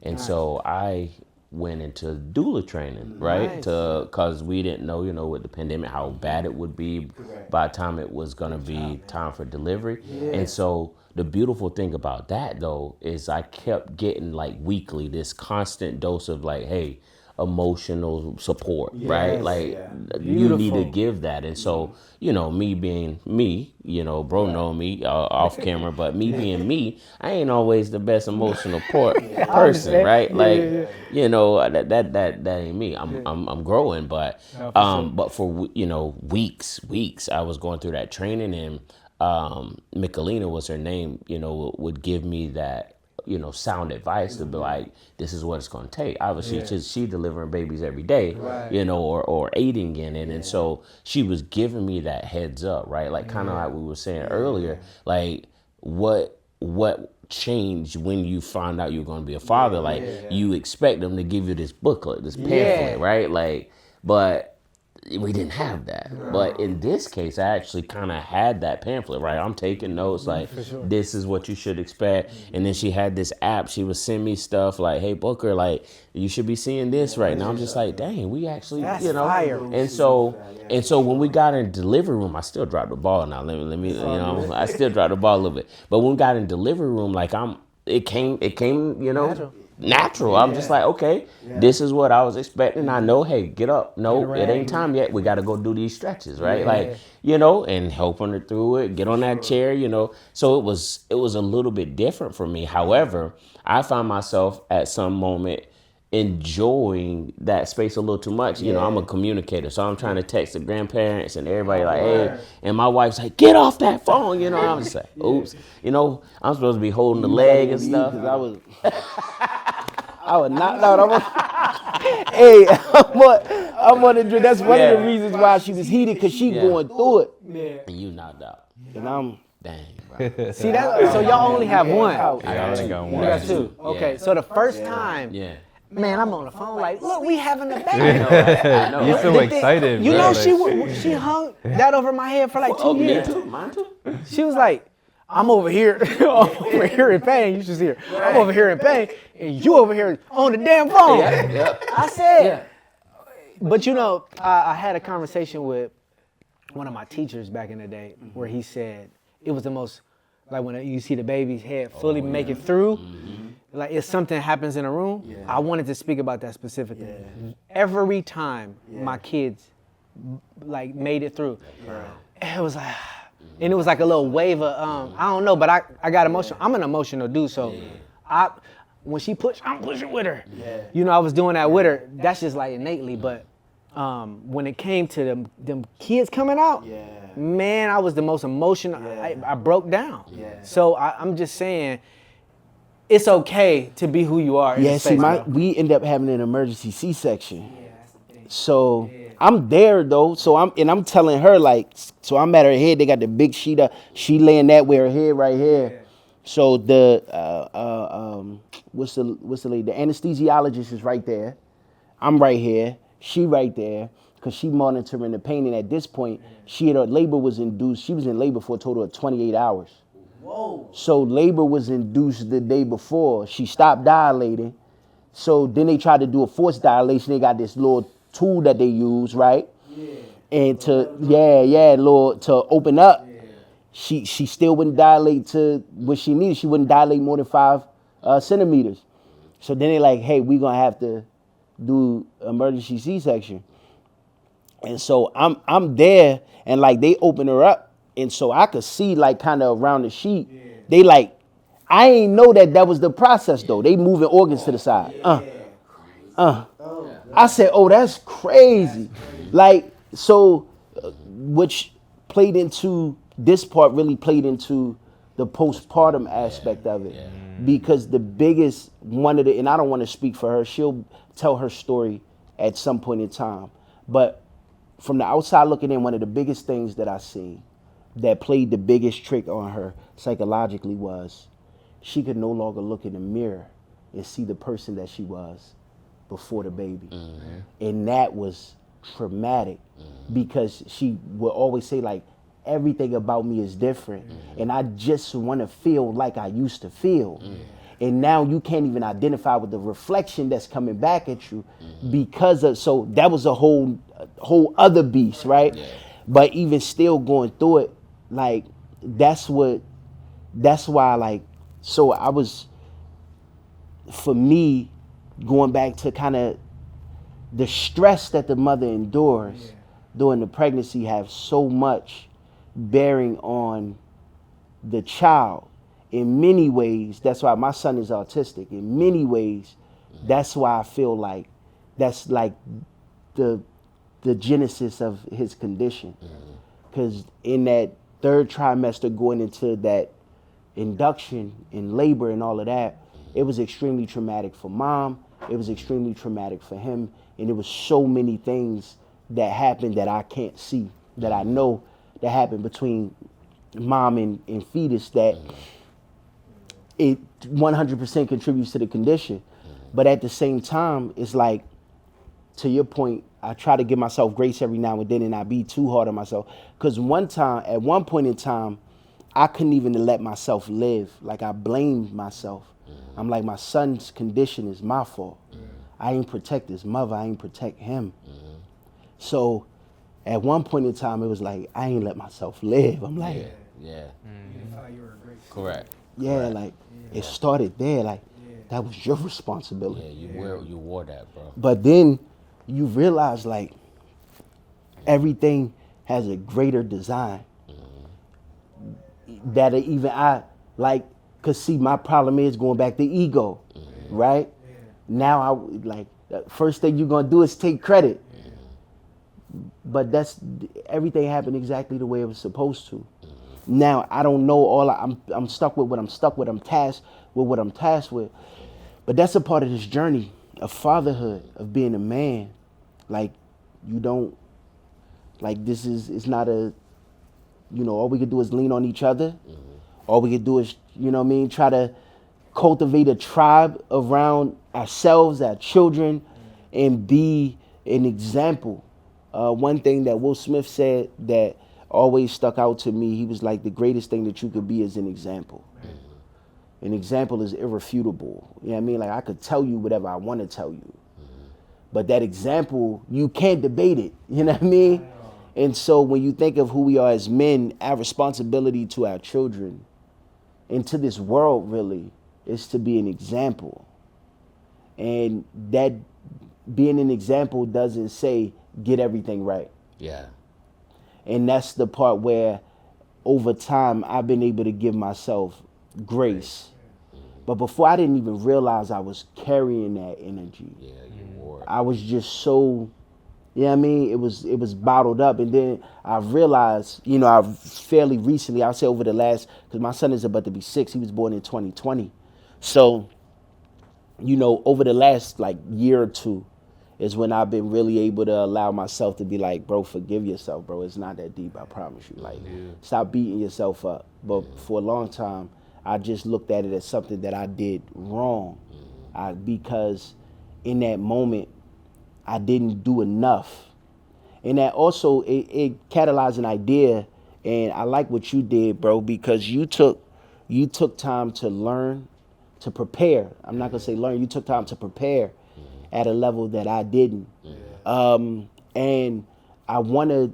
And so I went into doula training, right? Nice. Because we didn't know, with the pandemic, how bad it would be by the time it was going to be time for delivery. And so the beautiful thing about that, though, is I kept getting like weekly this constant dose of like, hey, emotional support, right? Like you need to give that. And so, me being me, bro know me off camera, but me being me, I ain't always the best emotional person, right? Like, that ain't me. I'm growing, but for weeks I was going through that training, and Michelina was her name, would give me that sound advice to be like, this is what it's going to take. Obviously, she delivering babies every day, or aiding in it. And so she was giving me that heads up, right? Like kind of like we were saying earlier, like what changed when you found out you were going to be a father? Like you expect them to give you this booklet, this pamphlet, right? Like, but we didn't have that. But in this case, I actually kind of had that pamphlet, right? I'm taking notes, like, this is what you should expect. And then she had this app. She would send me stuff like, hey, Booker, like, you should be seeing this right now. I'm just like, dang, we actually, That's fire. And so when we got in the delivery room, I still dropped the ball now. Let me I still dropped the ball a little bit. But when we got in the delivery room, like, it came, natural. I'm just like, okay, this is what I was expecting. I know, hey, get up. No, it ain't time yet. We got to go do these stretches, right? Like, and helping her through it, get on that chair, So it was a little bit different for me. However, I found myself at some moment enjoying that space a little too much. I'm a communicator, so I'm trying to text the grandparents and everybody like, hey, and my wife's like, get off that phone, I'm just like, oops, I'm supposed to be holding the leg and stuff. I was knocked out. Hey, I'm on the drink. That's one of the reasons why she was heated, because she going through it. And you knocked out. And I'm dang, bro. See that? So y'all only have one. I only got one. You got two. Okay, so the first time, man, I'm on the phone like, look, we having a baby. I know. You so excited, You bro. know, Like, she hung that over my head for like 2 years. Mine too. She was like, I'm over here, in pain. You should see her. I'm over here in pain, and you over here on the damn phone. I said, but I had a conversation with one of my teachers back in the day where he said it was the most, like when you see the baby's head fully make it through, like if something happens in a room, I wanted to speak about that specifically. Every time my kids like made it through, it was like, and it was like a little wave of, I don't know, but I got emotional. I'm an emotional dude, so when she pushed, I'm pushing with her. I was doing that with her. That's just like innately, but when it came to them kids coming out, man, I was the most emotional. I broke down. So I'm just saying, it's okay to be who you are. Yeah, see, we end up having an emergency C-section. So I'm there though. So I'm telling her, like, so I'm at her head. They got the big sheet up. She laying that with her head right here. So the what's the lady? The anesthesiologist is right there. I'm right here. She right there, because she monitoring the pain. And at this point, her labor was induced. She was in labor for a total of 28 hours. Whoa. So labor was induced the day before. She stopped dilating. So then they tried to do a forced dilation. They got this little tool that they use, right? And to open up. She still wouldn't dilate to what she needed. She wouldn't dilate more than 5 centimeters. So then they like, hey, we gonna have to do emergency C-section. And so I'm there, and like they open her up, and so I could see like kind of around the sheet. They like, I ain't know that was the process though. They moving organs to the side. I said, oh, that's crazy. Like, so which played into this part, really played into the postpartum aspect of it. Because the biggest one of the, and I don't want to speak for her, she'll tell her story at some point in time. But from the outside looking in, one of the biggest things that I seen that played the biggest trick on her psychologically was she could no longer look in the mirror and see the person that she was before the baby. And that was traumatic because she would always say like, everything about me is different and I just want to feel like I used to feel. And now you can't even identify with the reflection that's coming back at you because of, so that was a whole other beast, right? Yeah. But even still going through it, like, that's why, like, so I was, for me, going back to kind of the stress that the mother endures during the pregnancy have so much bearing on the child. In many ways, that's why my son is autistic. In many ways, that's why I feel like that's like the genesis of his condition. Because in that third trimester, going into that induction and labor and all of that, it was extremely traumatic for mom. It was extremely traumatic for him. And there was so many things that happened that I can't see, that I know that happened between mom and fetus, that it 100% contributes to the condition. But at the same time, it's like, to your point, I try to give myself grace every now and then and not be too hard on myself. Because at one point in time, I couldn't even let myself live. Like, I blamed myself. I'm like, my son's condition is my fault. I ain't protect his mother. I ain't protect him. So at one point in time, it was like, I ain't let myself live. I'm like, Yeah. You felt like you were a great Correct. yeah, Correct. like, it started there. Like, that was your responsibility. Yeah, you wore that, bro. But then you realize, like, everything has a greater design that even I, like, cause see, my problem is going back to ego, right? Now like, the first thing you're gonna do is take credit. But that's, everything happened exactly the way it was supposed to. Now, I don't know I'm stuck with what I'm stuck with. I'm tasked with what I'm tasked with. But that's a part of this journey of fatherhood, of being a man. Like, you don't, like, it's not a, all we could do is lean on each other. All we could do is, try to cultivate a tribe around ourselves, our children, and be an example. One thing that Will Smith said that always stuck out to me, he was like, the greatest thing that you could be is an example. An example is irrefutable. You know what I mean? Like, I could tell you whatever I want to tell you. But that example, you can't debate it. You know what I mean? And so when you think of who we are as men, our responsibility to our children and to this world, really, is to be an example. And that being an example doesn't say get everything right. Yeah. And that's the part where over time I've been able to give myself grace. But before, I didn't even realize I was carrying that energy. Yeah, you wore it. I was just so, you know what I mean? It was bottled up. And then I realized, I've fairly recently, I'll say over the last, because my son is about to be 6, he was born in 2020. So, over the last like year or two is when I've been really able to allow myself to be like, bro, forgive yourself, bro. It's not that deep, I promise you. Like, stop beating yourself up. But for a long time, I just looked at it as something that I did wrong. Because in that moment, I didn't do enough. And that also, it catalyzed an idea. And I like what you did, bro, because you took time to learn, to prepare. I'm not going to say learn. You took time to prepare at a level that I didn't. And I want to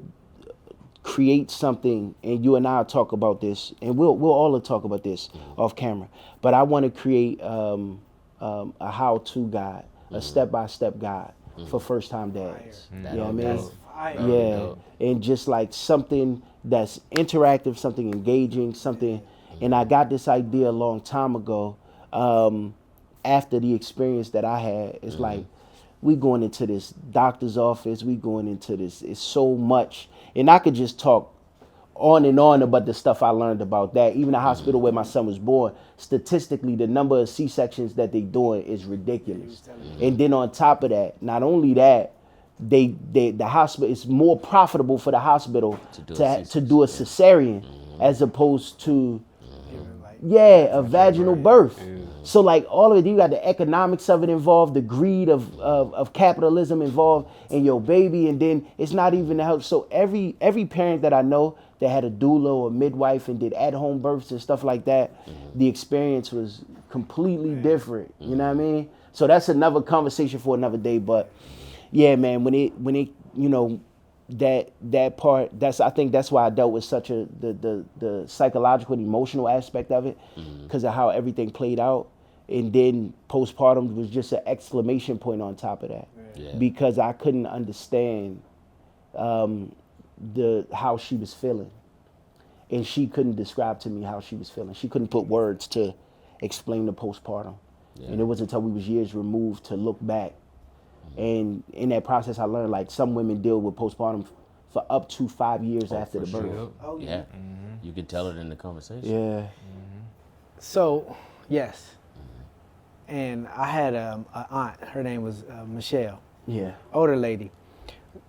create something, and you and I talk about this, and we'll all talk about this off camera. But I want to create a how-to guide, a step-by-step guide for first-time dads. You know what I mean? Yeah, and just like something that's interactive, something engaging, something. And I got this idea a long time ago. After the experience that I had, it's like, we going into this doctor's office, we going into this, it's so much. And I could just talk on and on about the stuff I learned about that. Even the hospital where my son was born, statistically, the number of C-sections that they doing is ridiculous. And then on top of that, not only that, the hospital, it's more profitable for the hospital to do a cesarean as opposed to a vaginal birth. So like all of it, you got the economics of it involved, the greed of capitalism involved in your baby, and then it's not even the help. So every parent that I know that had a doula or midwife and did at-home births and stuff like that, the experience was completely different. You know what I mean? So that's another conversation for another day. But yeah, man, when it you know, that part, I think that's why I dealt with such the psychological and emotional aspect of it, because of how everything played out. And then postpartum was just an exclamation point on top of that, because I couldn't understand how she was feeling, and she couldn't describe to me how she was feeling. She couldn't put words to explain the postpartum, and it wasn't until we was years removed to look back. And in that process, I learned like some women deal with postpartum for up to 5 years after the birth. Sure. Oh yeah, you could tell it in the conversation. Yeah. So yes, and I had an aunt. Her name was Michelle. Yeah. Older lady,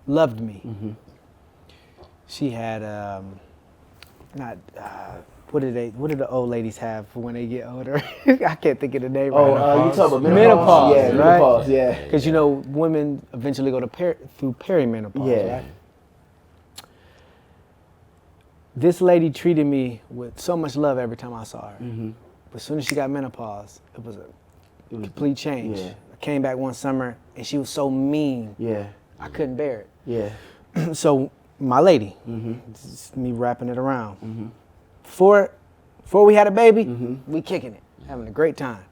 loved me. She had what do the old ladies have for when they get older? I can't think of the name right now. You talk about menopause? Menopause, Yeah, right? menopause, yeah. Because you know, women eventually go through perimenopause, right? This lady treated me with so much love every time I saw her. But as soon as she got menopause, it was a complete change. Yeah. I came back one summer and she was so mean. Yeah. I couldn't bear it. Yeah. So my lady, this is me wrapping it around. Before we had a baby, we kicking it, having a great time.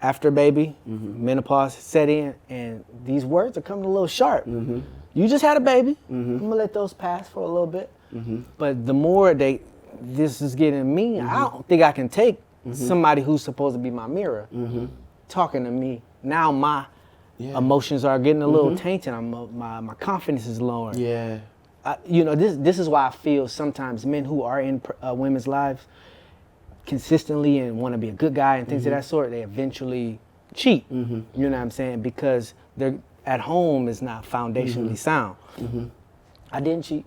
After baby, menopause set in, and these words are coming a little sharp. You just had a baby. I'm gonna let those pass for a little bit. But the more this is getting me, I don't think I can take somebody who's supposed to be my mirror talking to me. Now my emotions are getting a little tainted. My confidence is lowering. Yeah. You know, this is why I feel sometimes men who are in women's lives consistently and want to be a good guy and things of that sort, they eventually cheat. You know what I'm saying? Because they're at home is not foundationally sound. I didn't cheat,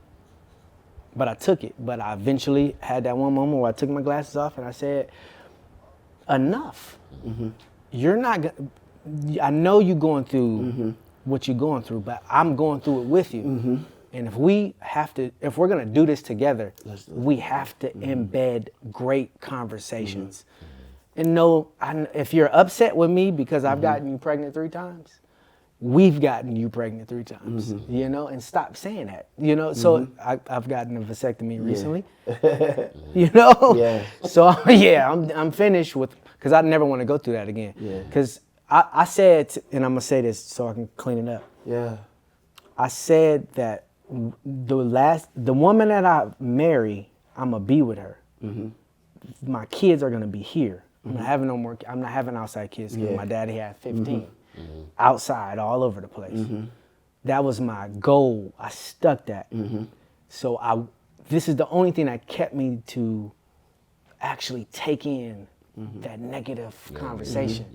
but I took it. But I eventually had that one moment where I took my glasses off and I said, enough. You're not I know you're going through what you're going through, but I'm going through it with you. And if we're gonna do this together, we have to embed great conversations. And if you're upset with me because I've gotten you pregnant 3 times, we've gotten you pregnant 3 times, you know, and stop saying that, you know. So I've gotten a vasectomy recently, you know. Yeah. So yeah, I'm finished with, because I never want to go through that again. Yeah. Because I said, and I'm gonna say this so I can clean it up. Yeah. I said that the woman that I marry, I'm gonna be with her. My kids are gonna be here. I'm not having outside kids because my daddy had 15 outside all over the place. That was my goal. I stuck that. So this is the only thing that kept me to actually take in that negative conversation.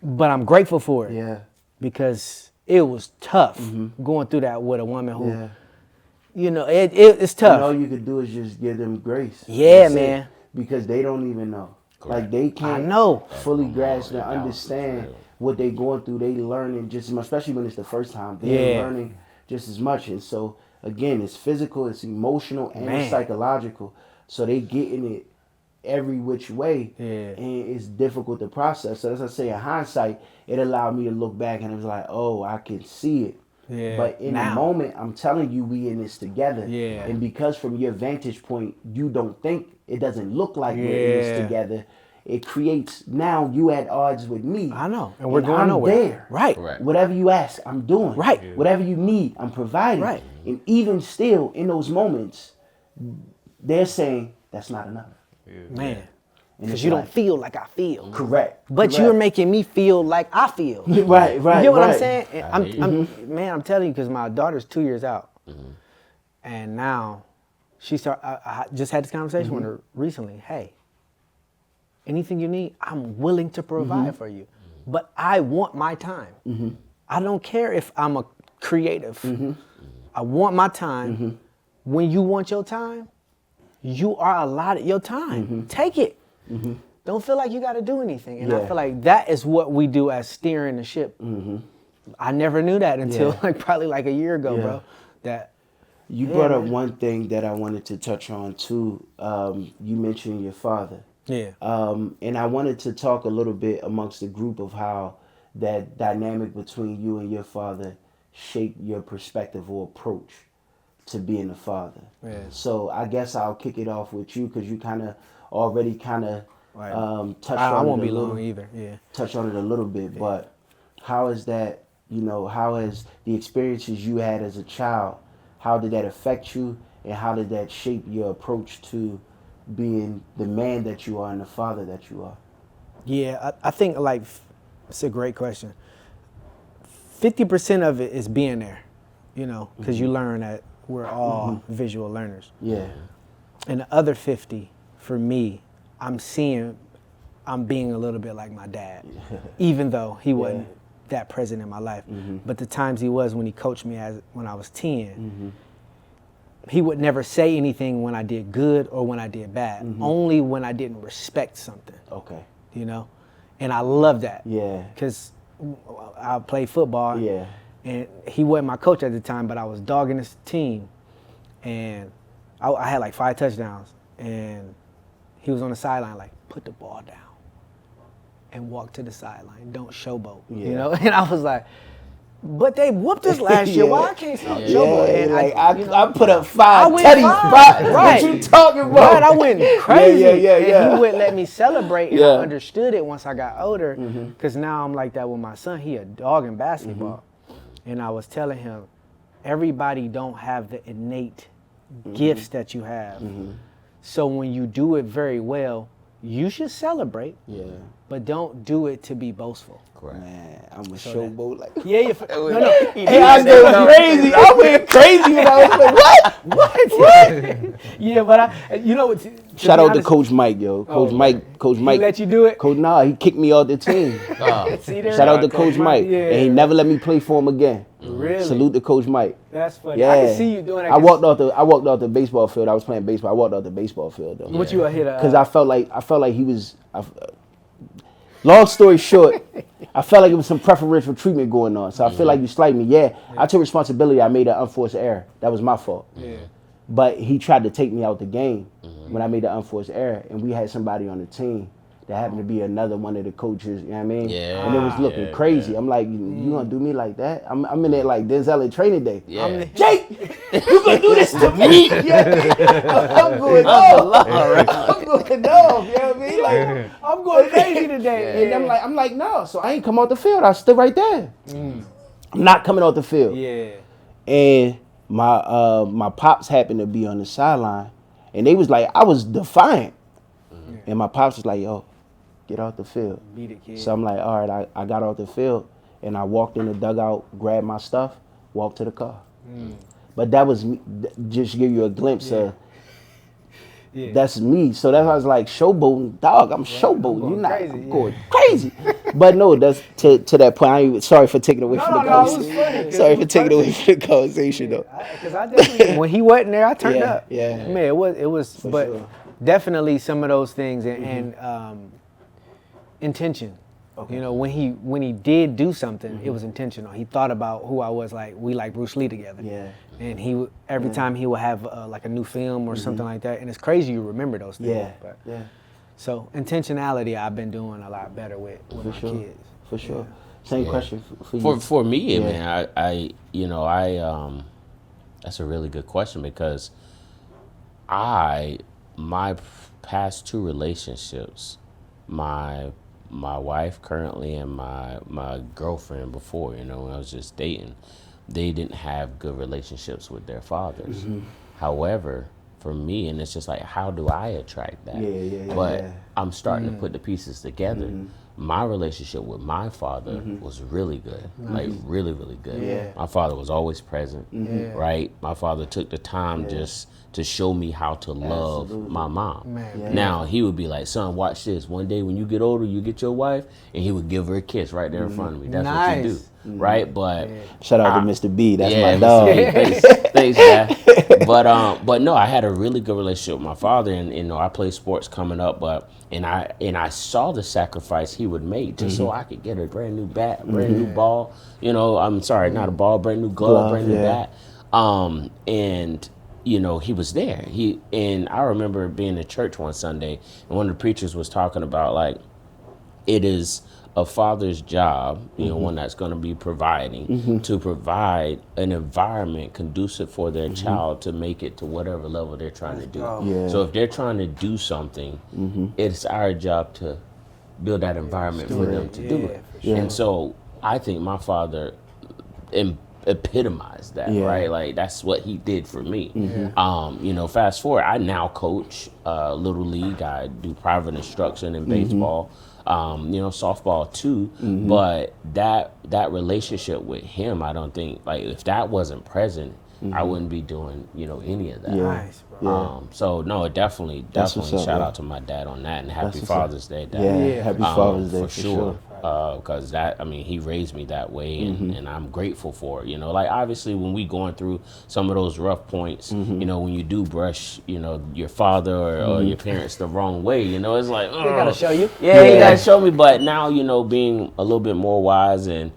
But I'm grateful for it. Yeah. Because it was tough going through that with a woman who, you know, it's tough. And all you could do is just give them grace. Yeah, man. Because they don't even know. Correct. Like they can't fully grasp and understand what they're going through. They learning just as much, especially when it's the first time. They're learning just as much. And so again, it's physical, it's emotional, and it's psychological. So they getting it every which way, and it's difficult to process. So as I say, in hindsight, it allowed me to look back and it was like, oh, I can see it. Yeah. But in the moment, I'm telling you, we in this together. Yeah. And because from your vantage point, you don't think, it doesn't look like we're in this together, it creates, now you at odds with me. I know. And we're going nowhere. There. Right. Correct. Whatever you ask, I'm doing. Right. Yeah. Whatever you need, I'm providing. Right. And even still, in those moments, they're saying, that's not enough. Yeah. Man. Because you don't feel like I feel. Correct. But you're making me feel like I feel. Right. You get what I'm saying? Man, I'm telling you, because my daughter's 2 years out. And now, I just had this conversation with her recently. Hey, anything you need, I'm willing to provide for you. But I want my time. I don't care if I'm a creative. I want my time. When you want your time, you are allotted your time. Take it. Don't feel like you got to do anything. And I feel like that is what we do as steering the ship. I never knew that until probably a year ago, bro. That you brought up one thing that I wanted to touch on too. You mentioned your father. Yeah. And I wanted to talk a little bit amongst the group of how that dynamic between you and your father shaped your perspective or approach to being a father. Yeah. So I guess I'll kick it off with you because you kind of already Right. touched I on won't it be a little. long either. Yeah. Touch on it a little bit, but how is that? How has the experiences you had as a child? How did that affect you, and how did that shape your approach to being the man that you are and the father that you are? Yeah, I think like it's a great question. 50% of it is being there, because you learn that we're all visual learners. Yeah, And the other 50, for me, I'm being a little bit like my dad, even though he wasn't that present in my life. But the times he was when he coached me when I was 10, he would never say anything when I did good or when I did bad, only when I didn't respect something. okay, And I love that. Yeah. Because I played football. Yeah. And he wasn't my coach at the time, but I was dogging his team. And I had like 5 touchdowns. And he was on the sideline like, put the ball down and walk to the sideline. Don't showboat, And I was like, but they whooped us last year. Yeah. Why I can't stop showboat? And like I put up I 5 went teddies, five. bro. Right. What you talking about? Right, I went crazy. Yeah. And he wouldn't let me celebrate, and Yeah. I understood it once I got older, because now I'm like that with my son. He a dog in basketball. And I was telling him, everybody don't have the innate gifts that you have. So when you do it very well, you should celebrate, but don't do it to be boastful. Correct. Man, I'm a showboat like. Yeah, no. Hey, I go crazy. I went crazy when I was like, what? Yeah, but Shout out to Coach Mike, yo. Coach Mike. let you do it? Coach, he kicked me off the team. See there? Shout out to Coach Mike. Yeah. And he never let me play for him again. Really? Salute to Coach Mike. That's funny. Yeah. I can see you doing that. I walked off the baseball field. I was playing baseball. I walked off the baseball field though. What you a hitter? Because I felt like he was. Long story short, I felt like it was some preferential treatment going on. So I feel like you slighted me. Yeah, I took responsibility. I made an unforced error. That was my fault. Yeah. But he tried to take me out the game when I made the unforced error, and we had somebody on the team that happened to be another one of the coaches. You know what I mean? Yeah. And it was looking crazy. I'm like, you gonna do me like that? I'm in there like Denzel at training day. Yeah. Jake, you gonna do this to me? I'm going off. I'm going off. You know what I mean? Like, I'm going crazy today. and I'm like, no. So I ain't come off the field. I stood right there. I'm not coming off the field. Yeah. And my pops happened to be on the sideline, and they was like, I was defiant. And my pops was like, yo, get off the field. Beat it, kid. So I'm like, all right, I got off the field, and I walked in the dugout, grabbed my stuff, walked to the car. But that was me, just to give you a glimpse of, that's me. So that's why I was like, showboating, dog, I'm showboating. You're not crazy, I'm going crazy. But no, that's to that point. Sorry for taking away from the No, it was conversation. funny. Sorry for taking away from the conversation, though. Because I definitely, when he wasn't there, I turned up. Yeah. Man, it was, but sure. definitely some of those things and intention. Okay. When he did do something, it was intentional. He thought about who I was. Like we like Bruce Lee together. Yeah. And every time he would have like a new film or something like that, and it's crazy you remember those things. Yeah. But, Yeah. So intentionality, I've been doing a lot better with my kids. For sure. Same question for you. For me, man, I that's a really good question because my past 2 relationships, my wife currently and my girlfriend before, when I was just dating, they didn't have good relationships with their fathers. However, for me, and it's just like, how do I attract that? But I'm starting to put the pieces together. My relationship with my father was really good, like really, really good. Yeah. My father was always present, right? My father took the time just to show me how to love my mom. Man, Now, he would be like, son, watch this. One day when you get older, you get your wife, and he would give her a kiss right there in front of me. That's what you do, right? But Shout out to Mr. B. That's yeah, my dog. Thanks, man. But no, I had a really good relationship with my father, and I played sports coming up, and I saw the sacrifice he would make just so I could get a brand new bat, brand new ball. I'm sorry, not a ball, brand new glove, brand new bat. And you know, he was there. And I remember being in church one Sunday, and one of the preachers was talking about, like, it is a father's job, you know, one that's going to be providing, to provide an environment conducive for their child to make it to whatever level they're trying to do. Yeah. So if they're trying to do something, it's our job to build that environment for them to do it. Yeah. And so I think my father epitomized that, Yeah. right? Like, that's what he did for me. You know, fast forward, I now coach Little League. I do private instruction in baseball, you know, softball too. But that relationship with him, I don't think, like, if that wasn't present, I wouldn't be doing, you know, any of that. Yeah. Nice, bro. So no, definitely That's what's up, shout yeah. out to my dad on that, and happy what's Father's Day, Dad. Yeah, happy Father's Day for sure. Because that, I mean, he raised me that way, and I'm grateful for it. You know, like, obviously when we going through some of those rough points, you know, when you do brush, you know, your father or your parents the wrong way, you know, it's like, They gotta show you. yeah, he gotta show me. But now, you know, being a little bit more wise and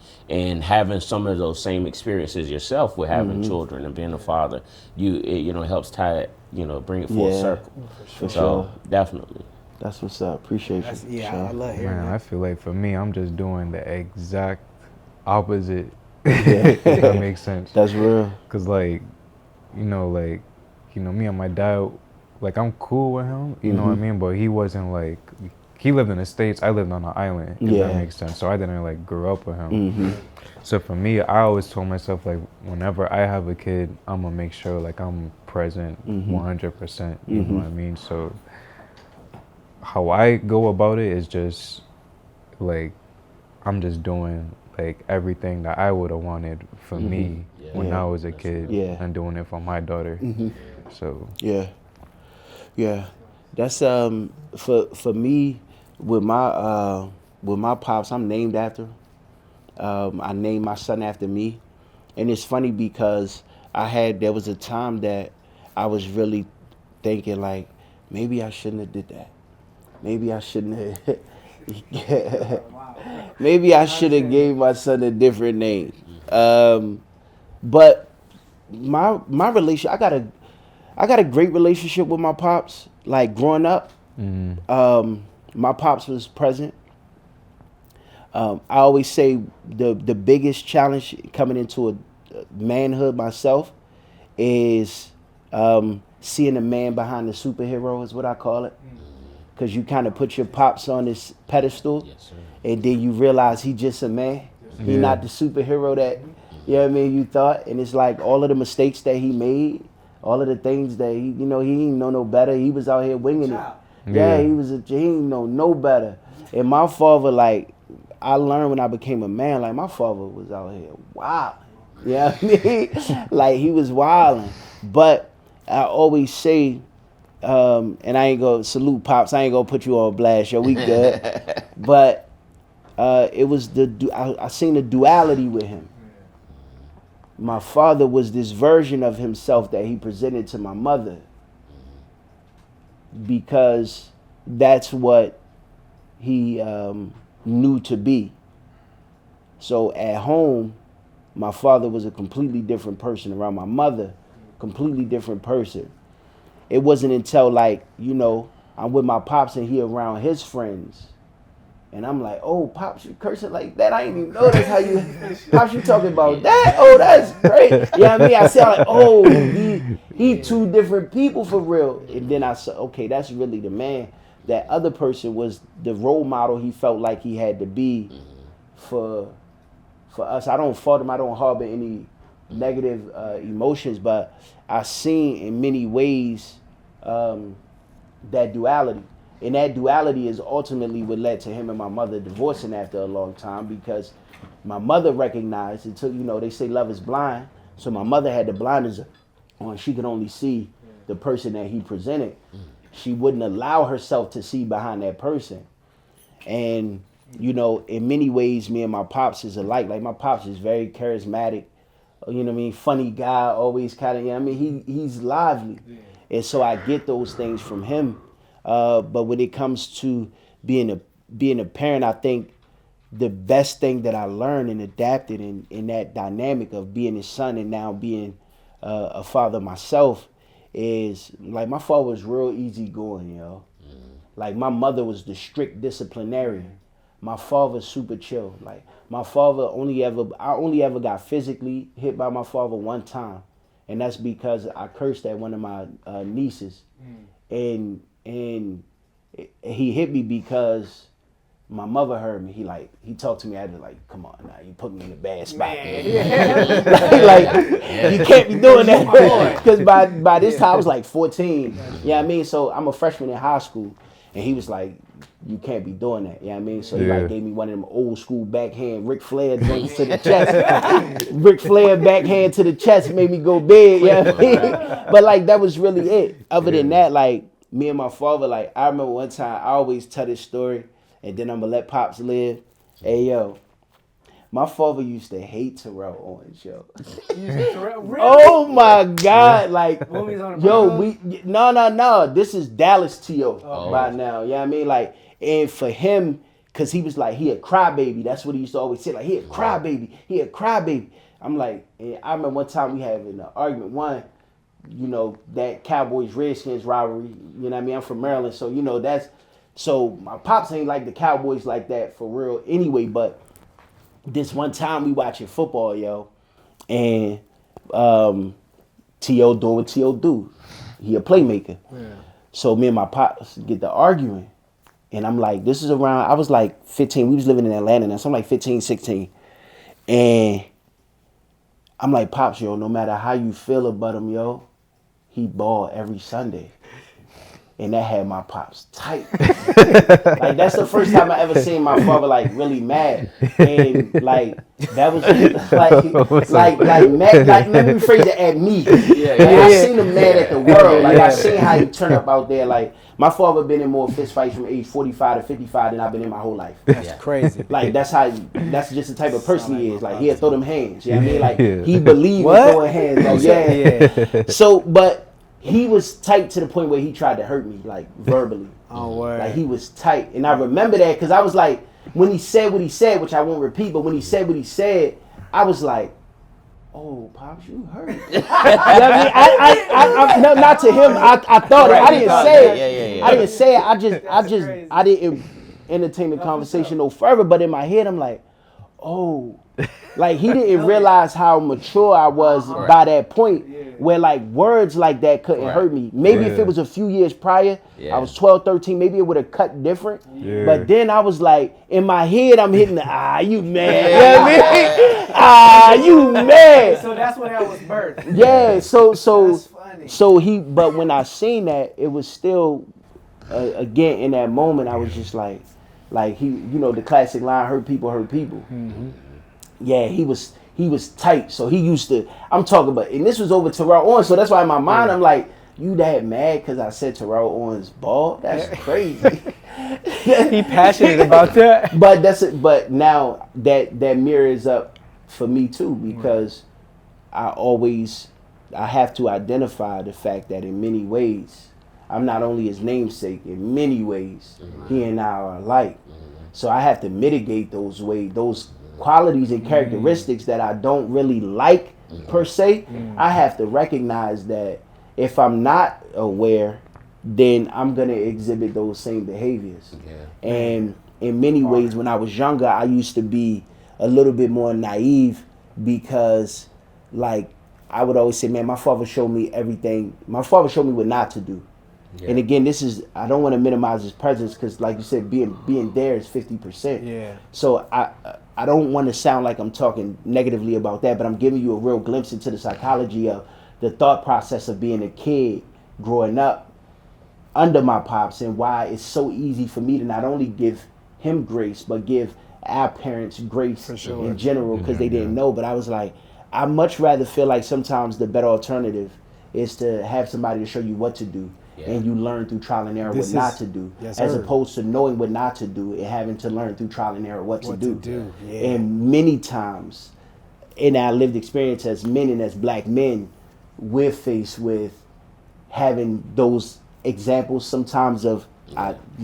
having some of those same experiences yourself with having children and being a father, you know, helps tie it, you know, bring it full Yeah, circle. for So sure. definitely. That's what's up. Appreciate you. Yeah, Sean. I love hearing Man, that. I feel like for me, I'm just doing the exact opposite. If that makes sense. That's real. Cause like, you know, me and my dad, like, I'm cool with him. You know what I mean? But he wasn't like, he lived in the States. I lived on an island. If Yeah. that makes sense. So I didn't like grow up with him. So for me, I always told myself, like, whenever I have a kid, I'm gonna make sure like I'm present 100%. You know what I mean? So how I go about it is just like, I'm just doing like everything that I would have wanted for me when Yeah. I was a kid, Yeah. and doing it for my daughter. So Yeah, yeah. That's for me with my pops. I'm named after him. I named my son after me, and it's funny because there was a time that I was really thinking like, maybe I shouldn't have did that. Maybe I shouldn't have. Maybe I should have gave my son a different name. But my relation, I got a great relationship with my pops. Like growing up, my pops was present. I always say the biggest challenge coming into a manhood myself is seeing the man behind the superhero is what I call it. Because you kind of put your pops on this pedestal, Yes, sir. and then you realize he just a man. He not the superhero that, you know what I mean, you thought. And it's like all of the mistakes that he made, all of the things that he didn't know no better. He was out here winging it. Yeah, he didn't know no better. And my father, like, I learned when I became a man, like my father was out here wild. You know what I mean? Like he was wilding. But I always say, and I ain't gonna salute pops. I ain't gonna put you on blast. Yo, we good. But it was I seen the duality with him. My father was this version of himself that he presented to my mother because that's what he knew to be. So at home, my father was a completely different person. Around my mother, completely different person. It wasn't until like, I'm with my pops and he around his friends. And I'm like, oh, Pops, you cursing like that? I ain't even know that's how you, Pops, you talking about that? Oh, that's great. You know what I mean? I sound like, oh, he two different people for real. And then I said, okay, that's really the man. That other person was the role model he felt like he had to be for us. I don't fault him. I don't harbor any negative emotions, but I seen in many ways that duality. And that duality is ultimately what led to him and my mother divorcing after a long time because my mother recognized it took, they say love is blind. So my mother had the blinders on. She could only see the person that he presented. She wouldn't allow herself to see behind that person. And, in many ways, me and my pops is alike. Like my pops is very charismatic, funny guy, always kind of, he's lively. And so I get those things from him. But when it comes to being a parent, I think the best thing that I learned and adapted in that dynamic of being his son and now being a father myself is like my father was real easygoing, yo. Like my mother was the strict disciplinarian. My father's super chill. Like my father I only ever got physically hit by my father one time, and that's because I cursed at one of my nieces, and he hit me because my mother heard me. He talked to me after like, come on now, you put me in a bad spot. Like you can't be doing that. Because by this time I was like 14. You know what I mean? So I'm a freshman in high school, and he was like, you can't be doing that. You know what I mean? So he like gave me one of them old school backhand Ric Flair joints to the chest. Ric Flair backhand to the chest made me go big. You know what I mean? But like that was really it. Other than that, like me and my father, like I remember one time I always tell this story. And then I'm gonna let Pops live. Hey yo, my father used to hate Terrell Owens, yo. Really? Oh my God, like When we was on the yo, no. This is Dallas T.O. by now. You know what I mean? Like, and for him, cause he was like, he a crybaby. That's what he used to always say. Like, he a crybaby. I'm like, and I remember one time we having an argument. One, you know, that Cowboys Redskins rivalry. You know what I mean? I'm from Maryland, so you know that's. So my pops ain't like the Cowboys like that for real anyway, but this one time we watching football, yo, and T.O. doing what T.O. do. He a playmaker. Yeah. So me and my pops get to arguing, and I'm like, this is around, I was like 15, we was living in Atlanta now, so I'm like 15, 16, and I'm like, Pops, yo, no matter how you feel about him, yo, he ball every Sunday. And that had my pops tight. Like that's the first time I ever seen my father like really mad. And like that was like mad, like let me rephrase it at me. I seen him mad at the world. Like I seen how he turned up out there. Like my father been in more fist fights from age 45 to 55 than I've been in my whole life. That's crazy. Like that's just the type of person he is. Like he'll throw them hands. You know what I mean? Like he believed in throwing hands. Like So but he was tight to the point where he tried to hurt me, like verbally. Oh, word. Like he was tight. And I remember that because I was like, when he said what he said, which I won't repeat, but when he said what he said, I was like, oh, Pops, you hurt. You know what I mean? No, not to him. I thought it. I didn't say it. I didn't say it. I didn't entertain the conversation no further. But in my head, I'm like, oh. Like he didn't realize how mature I was by that point where like words like that couldn't hurt me. Maybe if it was a few years prior, I was 12, 13, maybe it would have cut different. But then I was like, in my head, I'm hitting the, you mad. You know what I mean? You mad. So that's when that was birthed. Yeah, so but when I seen that, it was still, again, in that moment, I was just like he, you know, the classic line, hurt people. Mm-hmm. Yeah, he was tight. So he used to, I'm talking about, and this was over Terrell Owens, so that's why in my mind I'm like, you that mad because I said Terrell Owens bald? That's crazy. He passionate about that. But that's it. But now that mirrors up for me too, because I have to identify the fact that in many ways, I'm not only his namesake, in many ways, he and I are alike. So I have to mitigate those qualities and characteristics that I don't really like per se. I have to recognize that if I'm not aware, then I'm gonna exhibit those same behaviors. And in many ways, when I was younger, I used to be a little bit more naive because like I would always say, man, my father showed me everything. My father showed me what not to do. And again, I don't want to minimize his presence because, like you said, being there is 50%. Yeah. So I don't want to sound like I'm talking negatively about that, but I'm giving you a real glimpse into the psychology of the thought process of being a kid growing up under my pops and why it's so easy for me to not only give him grace, but give our parents grace in general because they didn't know. But I was like, I much rather feel like sometimes the better alternative is to have somebody to show you what to do. And you learn through trial and error what not to do, as opposed to knowing what not to do and having to learn through trial and error what to do. And many times, in our lived experience as men and as black men, we're faced with having those examples sometimes of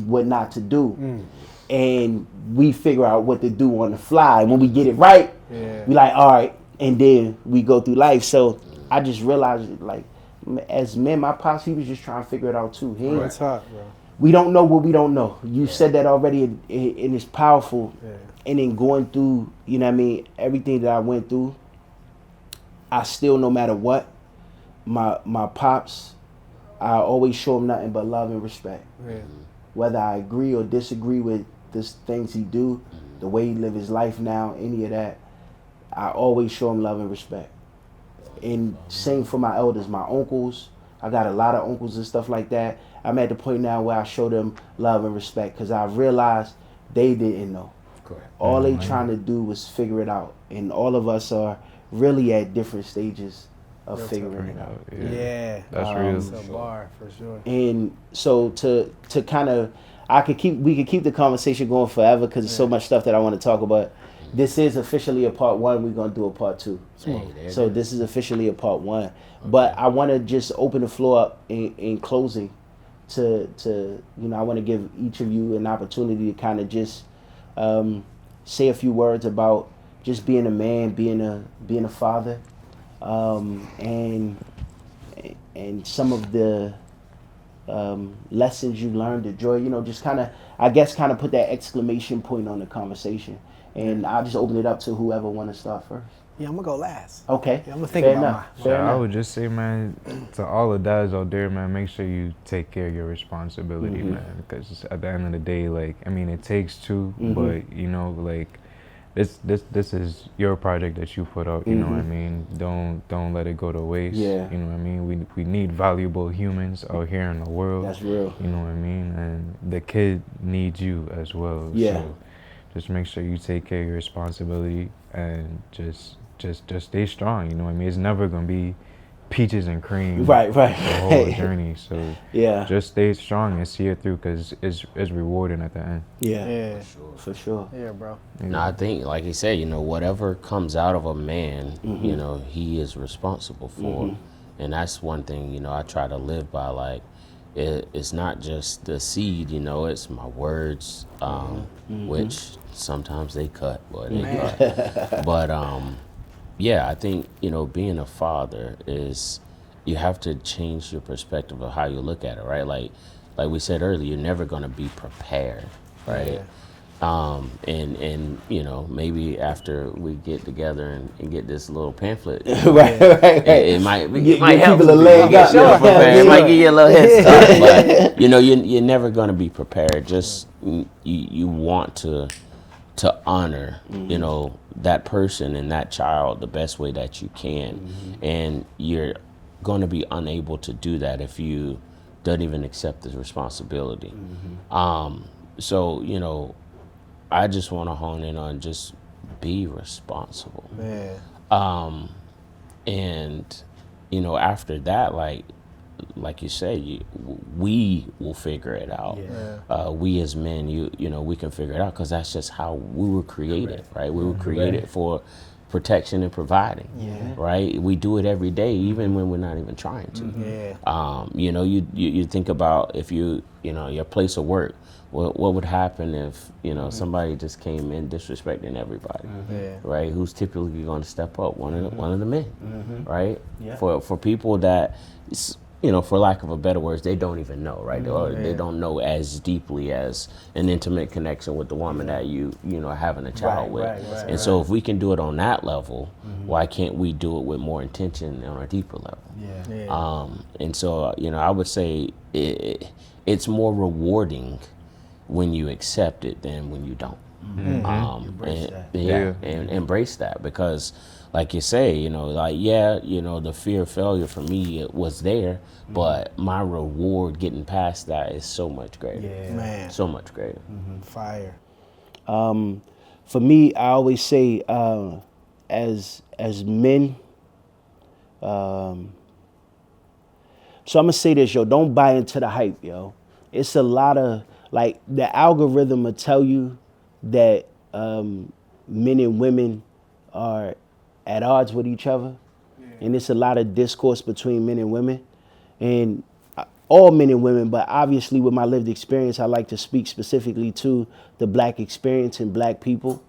what not to do. And we figure out what to do on the fly. And when we get it right, we like, all right, and then we go through life. So I just realized, like, as men, my pops, he was just trying to figure it out too. He ain't, That's hot, bro. we don't know what we don't know. You said that already, and it's powerful. Yeah. And then going through, you know what I mean, everything that I went through, I still, no matter what, my pops, I always show him nothing but love and respect. Yeah. Whether I agree or disagree with the things he do, the way he live his life now, any of that, I always show him love and respect. And same for my elders, my uncles. I got a lot of uncles and stuff like that. I'm at the point now where I show them love and respect because I realized they didn't know. Correct. All they trying to do was figure it out. And all of us are really at different stages of figuring it out. Yeah. That's real. It's a bar for sure. And so to kind of, we could keep the conversation going forever because there's so much stuff that I want to talk about. This is officially a part 1. We're going to do a part 2. So this is officially a part 1. Okay. But I want to just open the floor up in closing to you know, I want to give each of you an opportunity to kind of just say a few words about just being a man, being a father, and some of the lessons you learned, the joy, you know, just kind of, I guess, kind of put that exclamation point on the conversation. And I'll just open it up to whoever want to start first. Yeah, I'm gonna go last. Okay. Yeah, I'm gonna think Fair about enough. my. Fair I enough. would just say, man, to all the dads out there, man, make sure you take care of your responsibility, man. Because at the end of the day, like, I mean, it takes two, but you know, like, this is your project that you put out. You know what I mean? Don't let it go to waste. Yeah. You know what I mean? We need valuable humans out here in the world. That's real. You know what I mean? And the kid needs you as well. Yeah. So just make sure you take care of your responsibility and just stay strong. You know what I mean? It's never gonna be peaches and cream. Right. The whole journey. So Yeah. just stay strong and see it through because it's rewarding at the end. Yeah. Yeah. For sure. Yeah, bro. No, I think, like you said, you know, whatever comes out of a man, you know, he is responsible for. And that's one thing, you know, I try to live by. Like, it's not just the seed, you know, it's my words, which sometimes they cut, but they cut. But yeah, I think, you know, being a father is, you have to change your perspective of how you look at it, right? Like we said earlier, you're never gonna be prepared, right? And you know, maybe after we get together and get this little pamphlet, right. it might help people a leg up. It might give you a little head start, but you know, you're never gonna be prepared. Just you want to honor, you know, that person and that child the best way that you can, and you're going to be unable to do that if you don't even accept the responsibility. So, you know, I just want to hone in on just be responsible. Yeah. And, you know, after that, like you say, we will figure it out. We as men, you know, we can figure it out because that's just how we were created, right? We were created for protection and providing, right? We do it every day, even when we're not even trying to. You know, you think about if you know, your place of work. What would happen if, you know, somebody just came in disrespecting everybody, right? Who's typically going to step up? One of the men, right? For people that, you know, for lack of a better words, they don't even know, right? Or they don't know as deeply as an intimate connection with the woman that you know, having a child with. And so if we can do it on that level, why can't we do it with more intention on a deeper level? And so, you know, I would say it's more rewarding when you accept it than when you don't. And embrace that, because like you say, you know, like, you know, the fear of failure for me, it was there, but my reward getting past that is so much greater. Man. So much greater. Fire. For me, I always say, as men, so I'm gonna say this, yo, don't buy into the hype, yo. It's a lot of, like, the algorithm will tell you that men and women are at odds with each other. And it's a lot of discourse between men and women. And all men and women, but obviously with my lived experience, I like to speak specifically to the black experience and black people.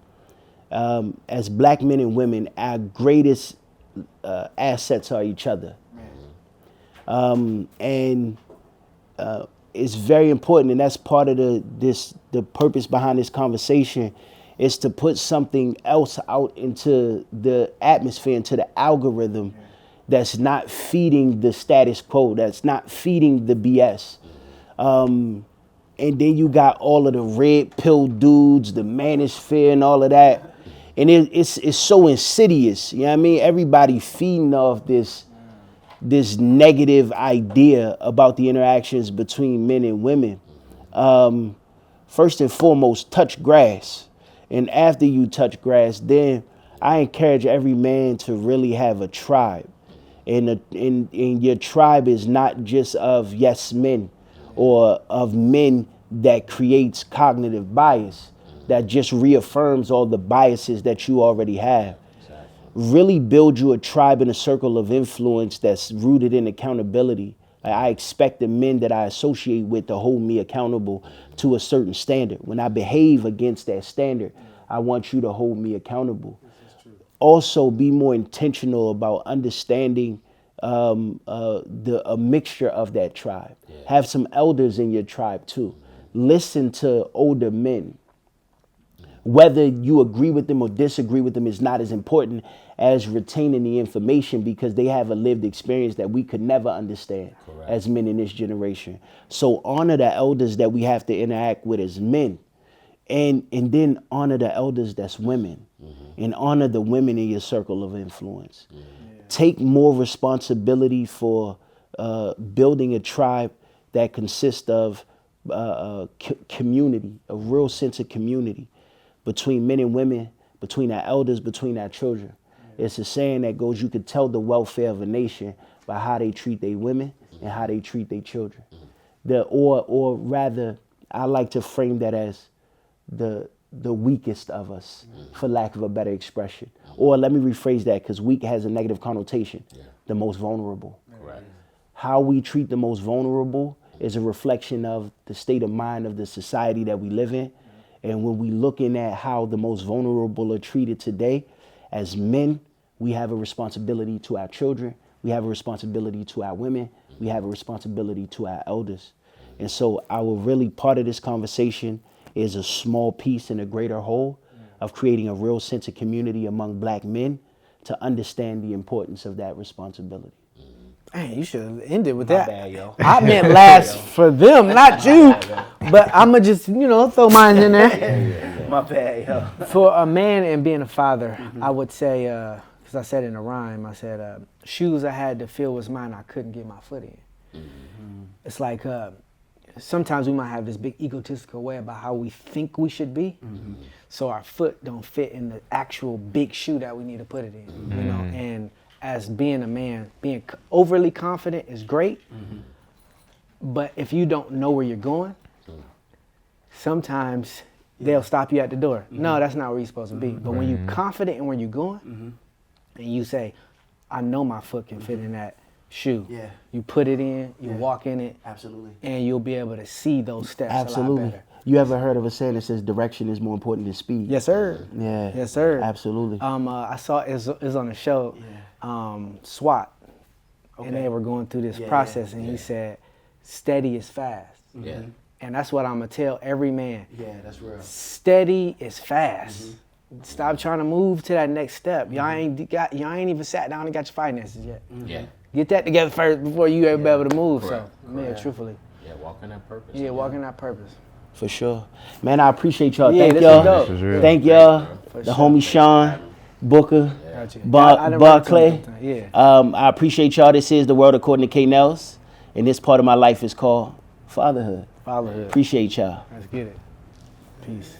As black men and women, our greatest assets are each other. And it's very important, and that's part of the purpose behind this conversation, is to put something else out into the atmosphere, into the algorithm, that's not feeding the status quo, that's not feeding the BS. And then you got all of the red pill dudes, the manosphere and all of that. And it's so insidious, you know what I mean? Everybody feeding off this negative idea about the interactions between men and women. First and foremost, touch grass. And after you touch grass, then I encourage every man to really have a tribe. And your tribe is not just of yes men or of men that creates cognitive bias, that just reaffirms all the biases that you already have. Really build you a tribe and a circle of influence that's rooted in accountability. I expect the men that I associate with to hold me accountable to a certain standard. When I behave against that standard, I want you to hold me accountable. Also, be more intentional about understanding a mixture of that tribe. Have some elders in your tribe too. Listen to older men. Whether you agree with them or disagree with them is not as important as retaining the information, because they have a lived experience that we could never understand as men in this generation. So honor the elders that we have to interact with as men, and then honor the elders that's women, and honor the women in your circle of influence. Take more responsibility for building a tribe that consists of community, a real sense of community between men and women, between our elders, between our children. It's a saying that goes, you could tell the welfare of a nation by how they treat their women and how they treat their children. Or rather, I like to frame that as the weakest of us, for lack of a better expression. Or let me rephrase that, because weak has a negative connotation. The most vulnerable. How we treat the most vulnerable is a reflection of the state of mind of the society that we live in. And when we looking at how the most vulnerable are treated today, as men, we have a responsibility to our children. We have a responsibility to our women. We have a responsibility to our elders. And so our really part of this conversation is a small piece in a greater whole of creating a real sense of community among black men to understand the importance of that responsibility. Man, you should have ended with My that. bad, yo. I meant last for them, not you. But I'm going to just, throw mine in there. My bad, yo. For a man and being a father, I would say, because I said in a rhyme, I said, shoes I had to fill was mine, I couldn't get my foot in. It's like sometimes we might have this big egotistical way about how we think we should be. So our foot don't fit in the actual big shoe that we need to put it in. And as being a man, being overly confident is great. But if you don't know where you're going, sometimes they'll stop you at the door. No, that's not where you're supposed to be. But when you're confident in where you're going, and you say, I know my foot can fit in that shoe. You put it in, you walk in it. Absolutely. And you'll be able to see those steps Absolutely. a lot better. You ever heard of a saying that says direction is more important than speed? Yes, sir. Yeah. Yes, sir. Absolutely. I saw it was on the show, SWAT, and they were going through this process, and he said, steady is fast. And that's what I'm gonna tell every man. Yeah, that's real. Steady is fast. Stop trying to move to that next step. Y'all ain't even sat down and got your finances yet. Get that together first before you ever be able to move. So, man, truthfully. Walk in that purpose. Yeah, walk in that purpose. For sure. Man, I appreciate y'all. Yeah, Thank this y'all. is dope. real. Thank y'all. For The sure. homie Shaun, Booker, Gotcha. I done Barclay. run into him. Yeah. I appreciate y'all. This is The World According to K. Nellz. And this part of my life is called Fatherhood. Fatherhood. Appreciate y'all. Let's get it. Peace.